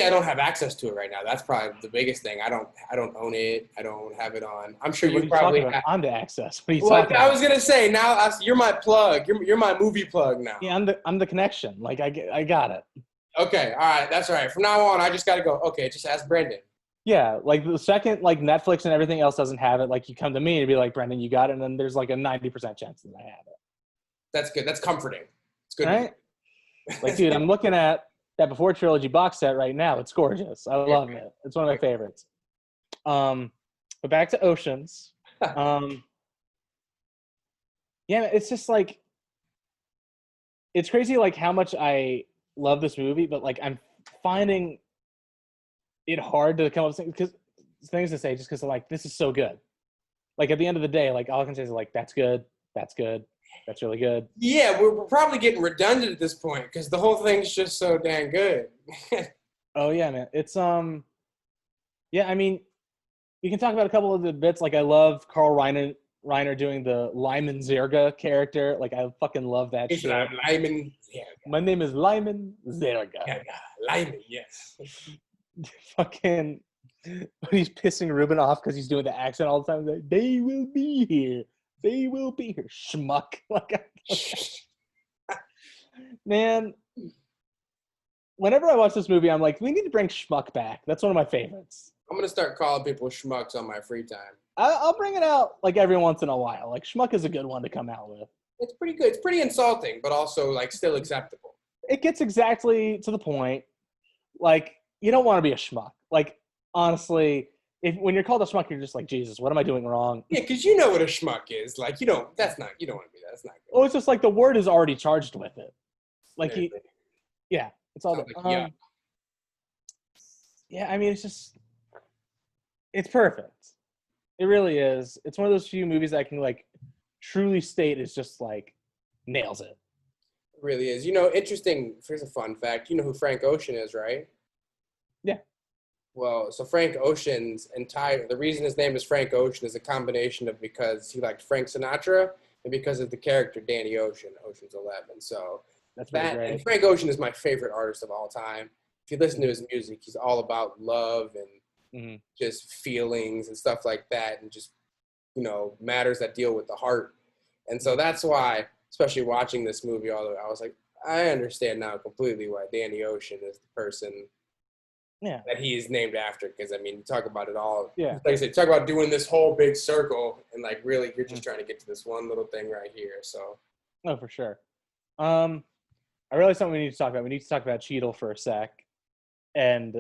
don't have access to it right now. That's probably the biggest thing. I don't own it. I don't have it on. I'm sure you probably have. I'm the access. What are you talking about? I was gonna say, now you're my plug. You're my movie plug now. Yeah, I'm the connection. Like, I got it. Okay, all right, that's all right. From now on, I just gotta go. Okay, just ask Brendan. Yeah, like the second like Netflix and everything else doesn't have it, like you come to me and be like, Brendan, you got it, and then there's like a 90% chance that I have it. That's good. That's comforting. It's good. Right? Like, dude, I'm looking at that Before trilogy box set right now. It's gorgeous. I love it. It's one of my favorites. But back to Oceans. Yeah, it's just like, it's crazy like how much I love this movie, but like I'm finding it hard to come up with things to say just because like this is so good. Like, at the end of the day, like all I can say is like, that's good, that's really good. Yeah, we're probably getting redundant at this point because the whole thing's just so dang good. Oh yeah, man. It's yeah, I mean, you can talk about a couple of the bits. Like, I love Carl Reiner doing the Lyman Zerga character. Like, I fucking love that shit. Lyman Zerga. My name is Lyman Zerga. Yeah, Lyman, yes. Fucking when he's pissing Ruben off because he's doing the accent all the time. Like, they will be here. They will be here. Schmuck. Like, man, whenever I watch this movie, I'm like, we need to bring schmuck back. That's one of my favorites. I'm going to start calling people schmucks on my free time. I'll bring it out like every once in a while. Like, schmuck is a good one to come out with. It's pretty good. It's pretty insulting, but also like still acceptable. It gets exactly to the point. Like, you don't want to be a schmuck. Like, honestly, when you're called a schmuck, you're just like, Jesus, what am I doing wrong? Yeah, because you know what a schmuck is. Like, you don't want to be that. That's not good. Well, it's just like the word is already charged with it. Like, it's all like, yeah, I mean, it's perfect. It really is. It's one of those few movies I can like truly state is just like nails it. It really is. You know, interesting. Here's a fun fact. You know who Frank Ocean is, right? Yeah. Well, so Frank Ocean's the reason his name is Frank Ocean is a combination of because he liked Frank Sinatra and because of the character Danny Ocean, Ocean's 11. So that's great. And Frank Ocean is my favorite artist of all time. If you listen to his music, he's all about love and just feelings and stuff like that, and just, you know, matters that deal with the heart. And so that's why, especially watching this movie, I was like, I understand now completely why Danny Ocean is the person that he is named after. Because, I mean, you talk about it all. Yeah. Like I said, talk about doing this whole big circle, and, like, really, you're just trying to get to this one little thing right here. So. No, for sure. I realize something we need to talk about. We need to talk about Cheadle for a sec. And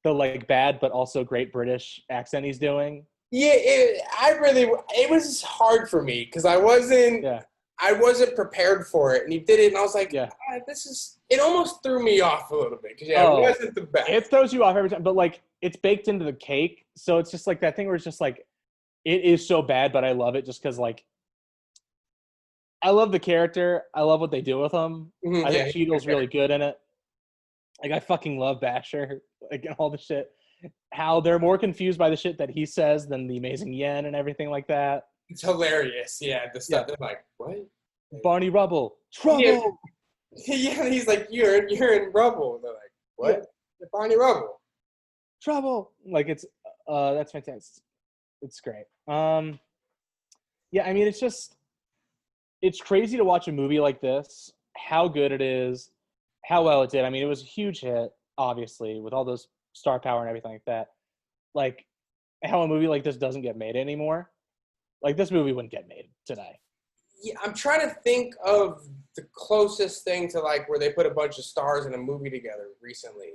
the, like, bad but also great British accent he's doing. Yeah, it was hard for me because I wasn't prepared for it, and he did it, and I was like, it almost threw me off a little bit because it wasn't the best. It throws you off every time, but like it's baked into the cake, so it's just like that thing where it's just like it is so bad, but I love it just because like I love the character, I love what they do with him. I think Cheadle's really good in it. Like, I fucking love Basher, like, all the shit. How they're more confused by the shit that he says than the Amazing Yen and everything like that. It's hilarious. Yeah, the stuff they're like, what? Barney Rubble, Yeah, trouble. yeah. He's like, you're in rubble. They're like, what? Yeah. You're Barney Rubble. Trouble. Like it's that's fantastic. It's great. Yeah, I mean it's crazy to watch a movie like this, how good it is, how well it did. I mean, it was a huge hit, obviously, with all those star power and everything like that. Like how a movie like this doesn't get made anymore. Like this movie wouldn't get made today. Yeah, I'm trying to think of the closest thing to like where they put a bunch of stars in a movie together recently.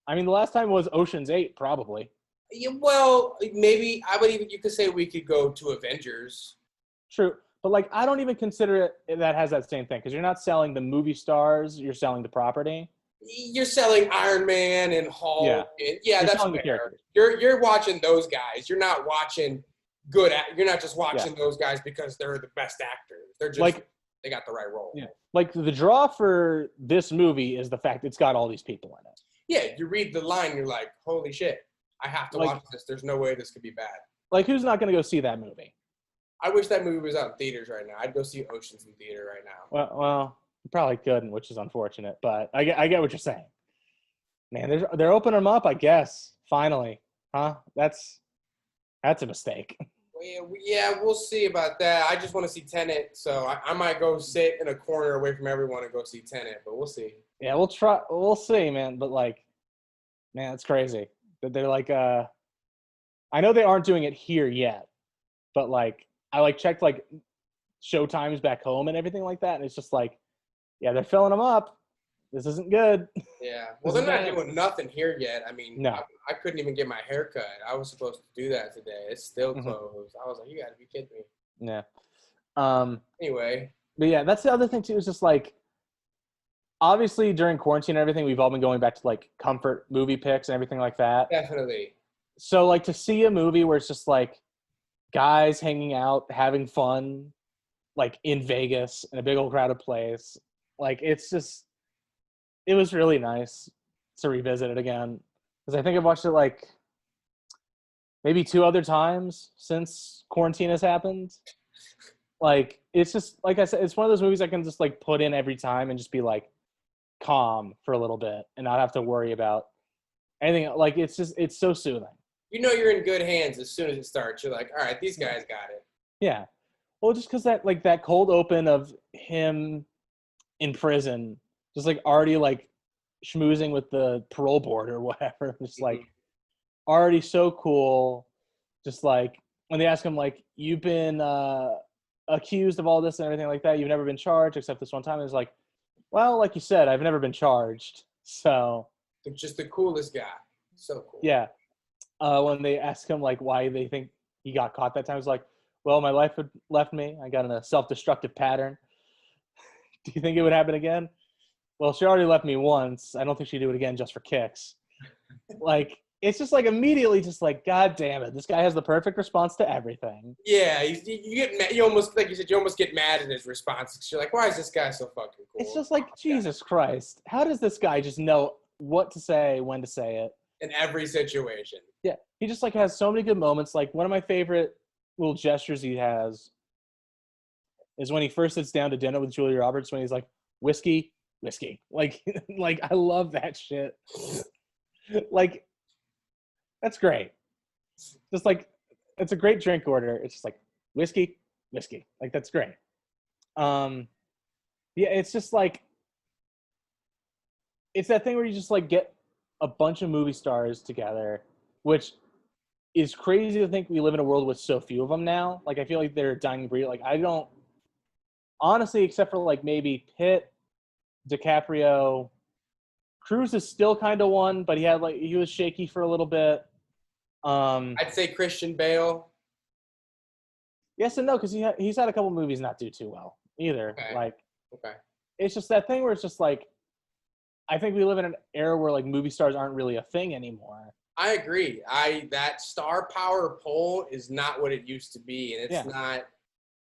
I mean, the last time was Ocean's 8, probably. Yeah, well, maybe you could say we could go to Avengers. True. But like I don't even consider it that has that same thing because you're not selling the movie stars, you're selling the property. You're selling Iron Man and Hulk. Yeah, And, yeah, that's fair. You're watching those guys. You're not watching you're not just watching those guys because they're the best actors. They're just like they got the right role. Yeah. Like the draw for this movie is the fact it's got all these people in it. Yeah, you read the line, you're like, holy shit, I have to watch this. There's no way this could be bad. Like who's not going to go see that movie? I wish that movie was out in theaters right now. I'd go see Oceans in theater right now. Well, you probably couldn't, which is unfortunate. But I get what you're saying. Man, they're opening them up, I guess. Finally, huh? That's a mistake. Yeah, we'll see about that. I just want to see Tenet, so I might go sit in a corner away from everyone and go see Tenet, but we'll see. Yeah, we'll try. We'll see, man. But like, man, it's crazy that they're like. I know they aren't doing it here yet, but like, I like checked like showtimes back home and everything like that, and it's just like, yeah, they're filling them up. This isn't good. Yeah. Well, they're not doing nothing here yet. I mean, no. I couldn't even get my hair cut. I was supposed to do that today. It's still closed. I was like, you got to be kidding me. Yeah. Anyway. But yeah, that's the other thing too. Is just like, obviously during quarantine and everything, we've all been going back to like comfort movie picks and everything like that. Definitely. So like to see a movie where it's just like guys hanging out, having fun, like in Vegas in a big old crowded place, like it was really nice to revisit it again. Because I think I've watched it like maybe 2 other times since quarantine has happened. Like, it's just, like I said, it's one of those movies I can just like put in every time and just be like calm for a little bit and not have to worry about anything. Like, it's so soothing. You know you're in good hands as soon as it starts. You're like, all right, these guys got it. Yeah. Well, just because that cold open of him in prison, just like already like schmoozing with the parole board or whatever, just like already so cool. Just like when they ask him like, you've been accused of all this and everything like that, you've never been charged except this one time. It's like, well, like you said, I've never been charged. So just the coolest guy. So cool. Yeah. When they ask him like why they think he got caught that time, it's like, well, my life had left me. I got in a self-destructive pattern. Do you think it would happen again? Well, she already left me once. I don't think she'd do it again just for kicks. Like, it's just like immediately just like, God damn it. This guy has the perfect response to everything. Yeah, you get mad. You almost, like you said, you almost get mad at his response. You're like, why is this guy so fucking cool? It's just like, Jesus Christ. How does this guy just know what to say, when to say it? In every situation. Yeah. He just like has so many good moments. Like one of my favorite little gestures he has is when he first sits down to dinner with Julia Roberts when he's like, whiskey. Like I love that shit. Like, that's great. Just like, it's a great drink order. It's just like whiskey. Like, that's great. Yeah, it's just like, it's that thing where you just like get a bunch of movie stars together, which is crazy to think we live in a world with so few of them now. Like, I feel like they're a dying breed. Like, I don't, honestly, except for like maybe Pitt, DiCaprio, Cruise is still kind of one, but he was shaky for a little bit. I'd say Christian Bale. Yes and no, because he's had a couple movies not do too well either. Okay. Like, okay, it's just that thing where it's just like, I think we live in an era where like movie stars aren't really a thing anymore. I agree. That star power poll is not what it used to be, and it's not.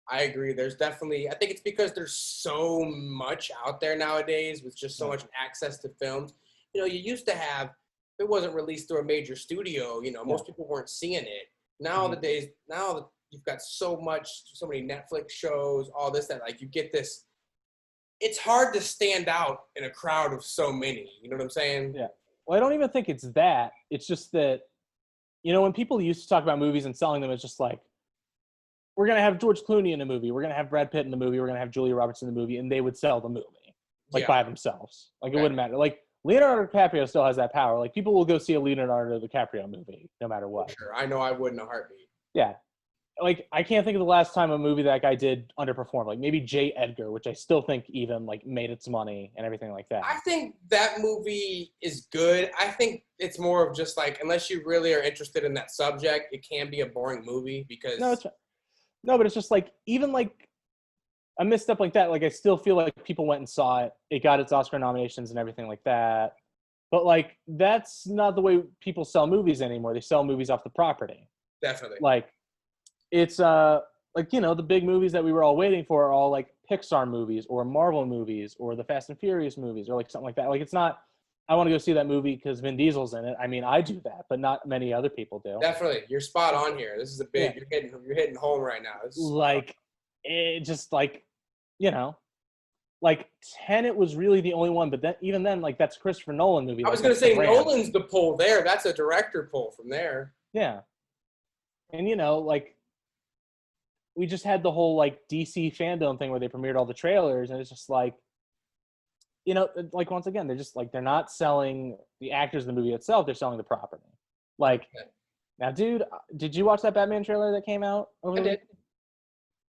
I agree. There's definitely. I think it's because there's so much out there nowadays with just so much access to films. You know, you used to have. If it wasn't released through a major studio, you know, most people weren't seeing it. Nowadays, you've got so many Netflix shows, all this, that, like, you get this. It's hard to stand out in a crowd of so many. You know what I'm saying? Yeah. Well, I don't even think it's that. It's just that, when people used to talk about movies and selling them, it's just like, we're going to have George Clooney in the movie. We're going to have Brad Pitt in the movie. We're going to have Julia Roberts in the movie. And they would sell the movie, by themselves. Like, it wouldn't matter. Like, Leonardo DiCaprio still has that power. Like, people will go see a Leonardo DiCaprio movie no matter what. Sure. I know I would in a heartbeat. Yeah. Like, I can't think of the last time a movie that guy did underperform. Like, maybe J. Edgar, which I still think even, like, made its money and everything like that. I think that movie is good. I think it's more of just, like, unless you really are interested in that subject, it can be a boring movie because... No, but it's just, like, even, like, a misstep like that, like, I still feel like people went and saw it. It got its Oscar nominations and everything like that. But, like, that's not the way people sell movies anymore. They sell movies off the property. Definitely. Like, it's like, the big movies that we were all waiting for are all like Pixar movies or Marvel movies or the Fast and Furious movies or like something like that. Like, it's not, I want to go see that movie because Vin Diesel's in it. I mean, I do that, but not many other people do. Definitely. You're spot on here. This is a big, you're hitting home right now. Like, it just like, like Tenet was really the only one, but then even then, like, that's a Christopher Nolan movie. I was going to say Nolan's the pull there. That's a director pull from there. Yeah. And, like, we just had the whole, like, DC fandom thing where they premiered all the trailers, and it's just like, like, once again, they're just, like, they're not selling the actors in the movie itself, they're selling the property. Like, now, dude, did you watch that Batman trailer that came out over the week?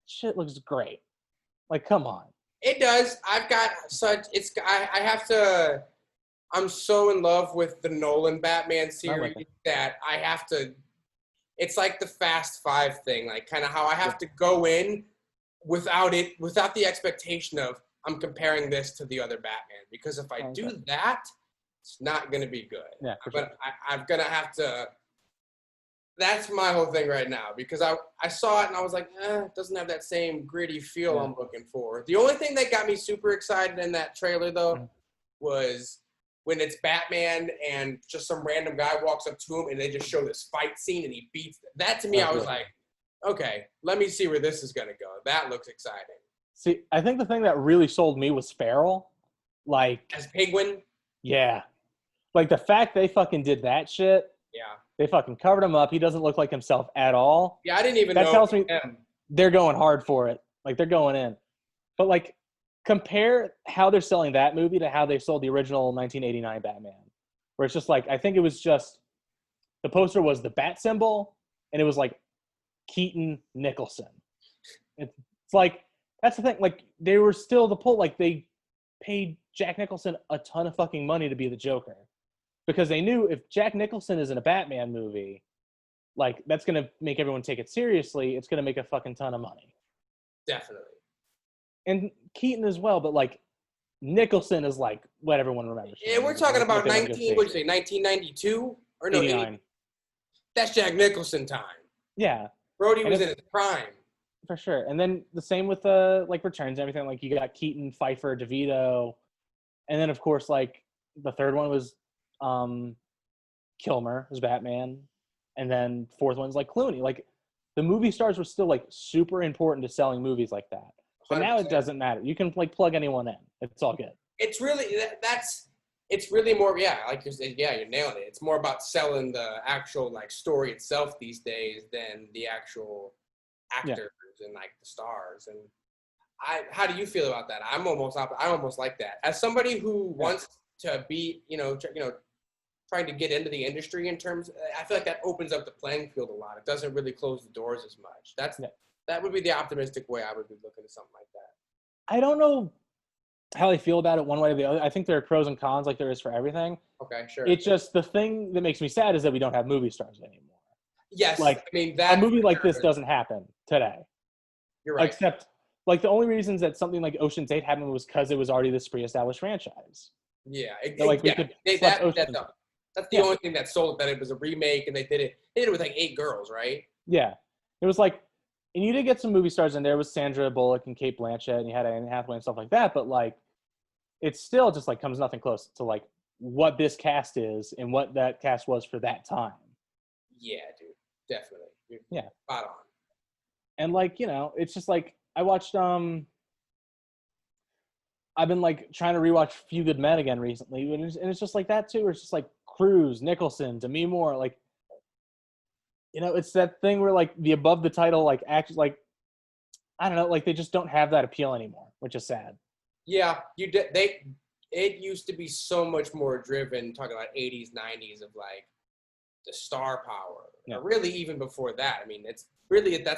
Shit looks great. Like, come on. It does. I've got such, I have to, I'm so in love with the Nolan Batman series that I have to, it's like the Fast Five thing, like kind of how I have to go in without the expectation of I'm comparing this to the other Batman. Because if I do that, it's not going to be good. Yeah, but I'm going to have to, that's my whole thing right now. Because I saw it and I was like, it doesn't have that same gritty feel I'm looking for. The only thing that got me super excited in that trailer, though, was when it's Batman and just some random guy walks up to him and they just show this fight scene and he beats them. That to me, I was like, okay, let me see where this is going to go. That looks exciting. See, I think the thing that really sold me was Farrell. Like, as Penguin? Yeah. Like, the fact they fucking did that shit. Yeah. They fucking covered him up. He doesn't look like himself at all. Yeah, I didn't even know. That tells me him. They're going hard for it. Like, they're going in. But, like, compare how they're selling that movie to how they sold the original 1989 Batman. Where it's just like, I think it was just, the poster was the bat symbol, and it was like Keaton Nicholson. It's like, that's the thing. Like, they were still the pull. Like, they paid Jack Nicholson a ton of fucking money to be the Joker. Because they knew if Jack Nicholson is in a Batman movie, like, that's going to make everyone take it seriously. It's going to make a fucking ton of money. Definitely. And Keaton as well, but, like, Nicholson is, like, what everyone remembers. Yeah, we're talking about 1992? Or no, 89. That's Jack Nicholson time. Yeah. Brody was in his prime. For sure. And then the same with, like, Returns and everything. Like, you got Keaton, Pfeiffer, DeVito. And then, of course, like, the third one was Kilmer as Batman. And then fourth one's, like, Clooney. Like, the movie stars were still, like, super important to selling movies like that. But 100%. Now it doesn't matter. You can, like, plug anyone in. It's all good. It's really, it's really more, like you said, you're nailing it. It's more about selling the actual, like, story itself these days than the actual actors and, like, the stars. And how do you feel about that? I'm almost like that. As somebody who wants to be, trying to get into the industry in terms, I feel like that opens up the playing field a lot. It doesn't really close the doors as much. That would be the optimistic way I would be looking at something like that. I don't know how I feel about it one way or the other. I think there are pros and cons like there is for everything. Okay, sure. It's just the thing that makes me sad is that we don't have movie stars anymore. Yes, like, I mean, that a movie like this doesn't happen today. You're right. Except, like, the only reasons that something like Ocean's 8 happened was because it was already this pre-established franchise. Yeah, that's the only thing that sold it, that it was a remake, and they did it with like 8 girls, right? Yeah, it was like, and you did get some movie stars in there with Sandra Bullock and Kate Blanchett, and you had Anne Hathaway and stuff like that, but, like, it still just, like, comes nothing close to, like, what this cast is and what that cast was for that time. Yeah, dude, definitely. You're spot on. And like, it's just like I watched I've been like trying to rewatch Few Good Men again recently, and it's just like that too. Where it's just like Cruise, Nicholson, Demi Moore, like it's that thing where like the above the title like actors like I don't know, like they just don't have that appeal anymore, which is sad. Yeah, it used to be so much more driven, talking about 80s, 90s of like the star power. Yeah. Or really even before that. I mean, that's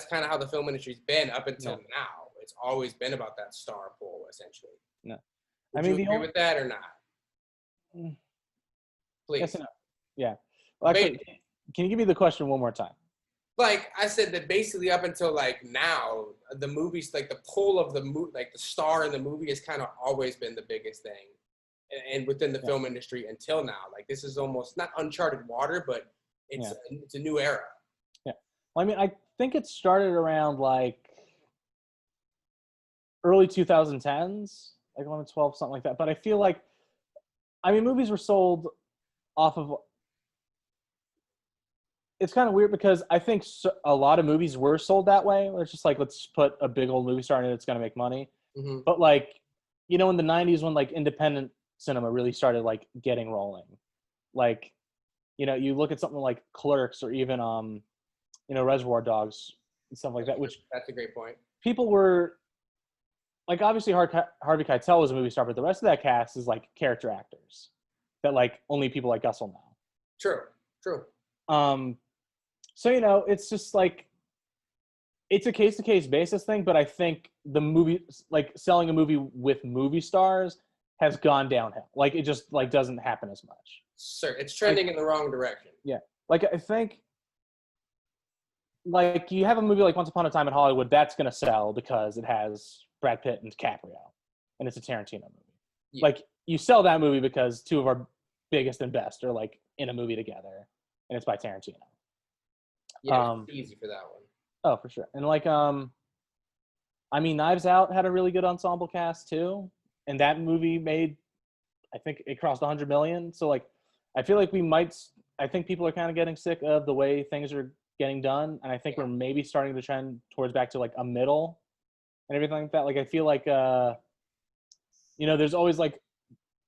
kind of how the film industry's been up until now. It's always been about that star pull, essentially. No. Would you agree with that or not? Please. Yes and no. Yeah. Well, actually, can you give me the question one more time? Like I said, that basically up until like now, the movies, like the pull of the movie, like the star in the movie has kind of always been the biggest thing. And within the film industry until now, like this is almost not uncharted water, but it's a new era. Yeah. Well, I mean, I think it started around like early 2010s, like 2012, something like that. But I feel like, I mean, movies were sold off of. It's kind of weird because I think a lot of movies were sold that way. Where it's just like, let's put a big old movie star in it, it's going to make money. Mm-hmm. But like, in the 90s when like independent cinema really started like getting rolling, like, you look at something like Clerks or even Reservoir Dogs and stuff like that, which that's a great point. People were like, obviously Harvey Keitel was a movie star, but the rest of that cast is like character actors that like only people like us will know. True. So it's just like it's a case-to-case basis thing, but I think the movie, like selling a movie with movie stars, has gone downhill. Like it just like doesn't happen as much. Sure, it's trending in the wrong direction. Yeah, like I think, like you have a movie like Once Upon a Time in Hollywood that's gonna sell because it has Brad Pitt and DiCaprio, and it's a Tarantino movie. Yeah. Like you sell that movie because two of our biggest and best are like in a movie together, and it's by Tarantino. Yeah, it's easy for that one. Oh, for sure. And like, I mean, Knives Out had a really good ensemble cast too, and that movie made, I think it crossed 100 million. So like, I feel like I think people are kind of getting sick of the way things are getting done, and I think we're maybe starting to trend towards back to like a middle and everything like that. Like I feel like, there's always like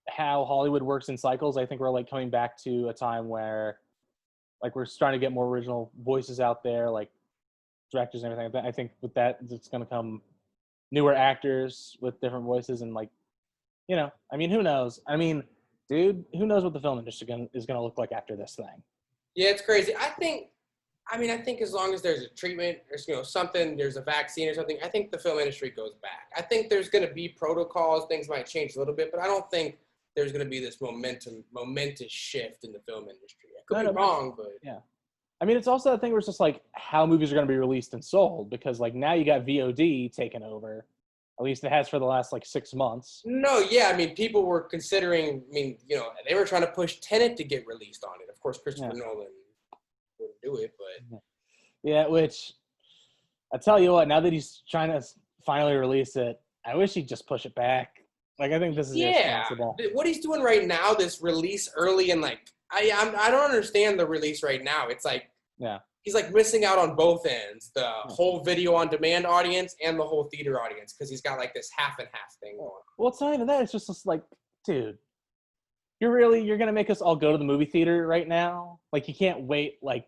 how Hollywood works in cycles. I think we're like coming back to a time where like we're starting to get more original voices out there, like directors and everything like that. I think with that, it's going to come newer actors with different voices and like, I mean, who knows? I mean, dude, who knows what the film industry is going to look like after this thing? Yeah, it's crazy. I think as long as there's a treatment, there's something, there's a vaccine or something, I think the film industry goes back. I think there's going to be protocols, things might change a little bit, but I don't think there's going to be this momentous shift in the film industry. I could be wrong, but yeah. I mean, it's also that thing where it's just like how movies are going to be released and sold, because like now you got VOD taken over. At least it has for the last like 6 months. No, yeah. I mean, people were considering, they were trying to push Tenet to get released on it. Of course, Christopher Nolan wouldn't do it, but. Yeah, which I tell you what, now that he's trying to finally release it, I wish he'd just push it back. Like, I think this is irresponsible. What he's doing right now, this release early, and like, I don't understand the release right now. It's like, he's like missing out on both ends, the whole video on demand audience and the whole theater audience, because he's got like this half and half thing going on. Well, it's not even that. It's just like, dude, you're going to make us all go to the movie theater right now? Like, you can't wait like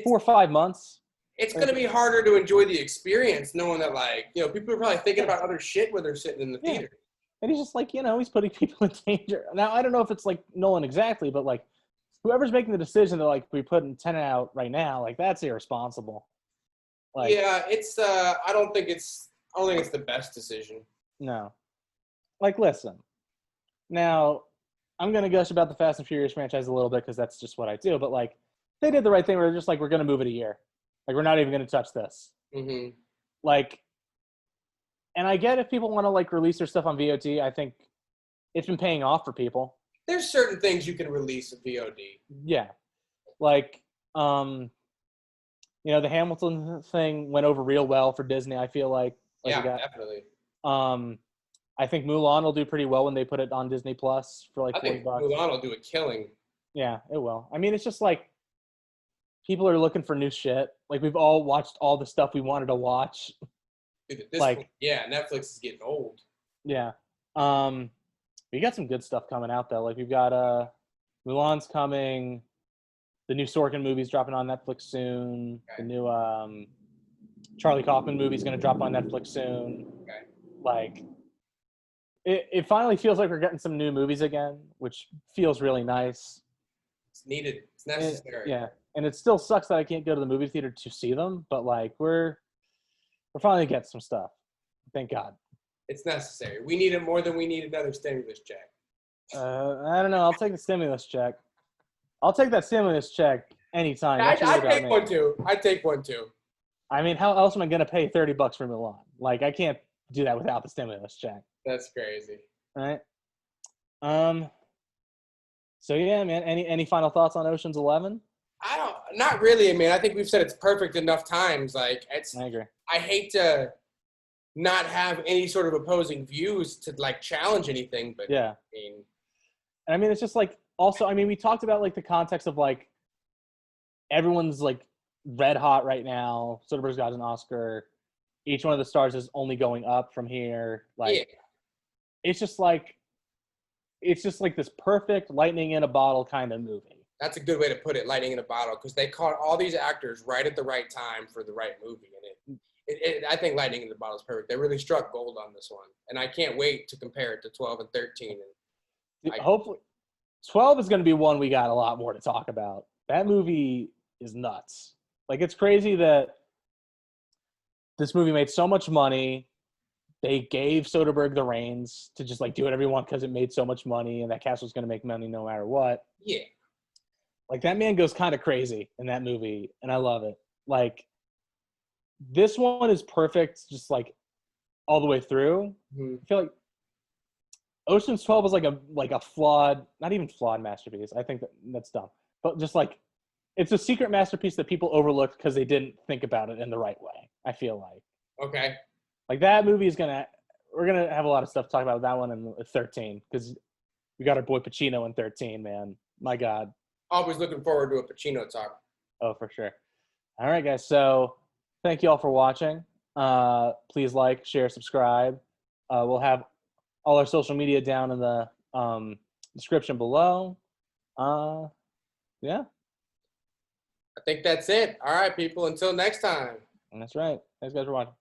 4 or 5 months. It's going to be harder to enjoy the experience knowing that, like, people are probably thinking about other shit when they're sitting in the theater. And he's just like, he's putting people in danger. Now, I don't know if it's like Nolan exactly, but like whoever's making the decision to like be putting Tenet out right now, like that's irresponsible. Like, yeah, it's I don't think it's the best decision. No. Like, listen. Now, I'm going to gush about the Fast and Furious franchise a little bit because that's just what I do, but like they did the right thing where they're just like, we're going to move it a year. Like, we're not even going to touch this. Mm-hmm. Like, and I get if people want to like release their stuff on VOD, I think it's been paying off for people. There's certain things you can release in VOD. Yeah. Like, the Hamilton thing went over real well for Disney, I feel like. Definitely. I think Mulan will do pretty well when they put it on Disney Plus for like $40. Mulan will do a killing. Yeah, it will. I mean, it's just like, people are looking for new shit. Like, we've all watched all the stuff we wanted to watch. Dude, at this point, yeah, Netflix is getting old. Yeah. We got some good stuff coming out though. Like, we've got Mulan's coming. The new Sorkin movie's dropping on Netflix soon. Okay. The new Charlie Kaufman movie's gonna drop on Netflix soon. Okay. Like, it finally feels like we're getting some new movies again, which feels really nice. It's needed. It's necessary. Yeah. And it still sucks that I can't go to the movie theater to see them, but like we're finally getting some stuff. Thank God. It's necessary. We need it more than we need another stimulus check. I don't know. I'll take the stimulus check. I'll take that stimulus check anytime. I'd take one too. I'd take one too. I mean, how else am I gonna pay $30 for Milan? Like, I can't do that without the stimulus check. That's crazy. All right. So yeah, man. Any final thoughts on Ocean's 11? Not really. I mean, I think we've said it's perfect enough times. Like, I agree. I hate to not have any sort of opposing views to like challenge anything, but yeah. I mean, it's just like, also, I mean, we talked about like the context of like everyone's like red hot right now. Soderbergh's got an Oscar. Each one of the stars is only going up from here. Like, it's just like this perfect lightning in a bottle kind of movie. That's a good way to put it, lightning in a bottle, because they caught all these actors right at the right time for the right movie. And I think lightning in the bottle is perfect. They really struck gold on this one. And I can't wait to compare it to 12 and 13. Hopefully 12 is going to be one we got a lot more to talk about. That movie is nuts. Like, it's crazy that this movie made so much money. They gave Soderbergh the reins to just like do whatever you want because it made so much money, and that cast was going to make money no matter what. Yeah. Like, that man goes kind of crazy in that movie, and I love it. Like, this one is perfect, just like all the way through. Mm-hmm. I feel like Ocean's 12 is like a flawed, not even flawed masterpiece. I think that's dumb, but just like it's a secret masterpiece that people overlooked because they didn't think about it in the right way. I feel like. Okay. Like, that movie we're gonna have a lot of stuff to talk about with that one in 13 because we got our boy Pacino in 13. Man, my God. Always looking forward to a Pacino talk. Oh, for sure. All right, guys. So thank you all for watching. Please like, share, subscribe. We'll have all our social media down in the description below. Yeah. I think that's it. All right, people. Until next time. And that's right. Thanks, guys, for watching.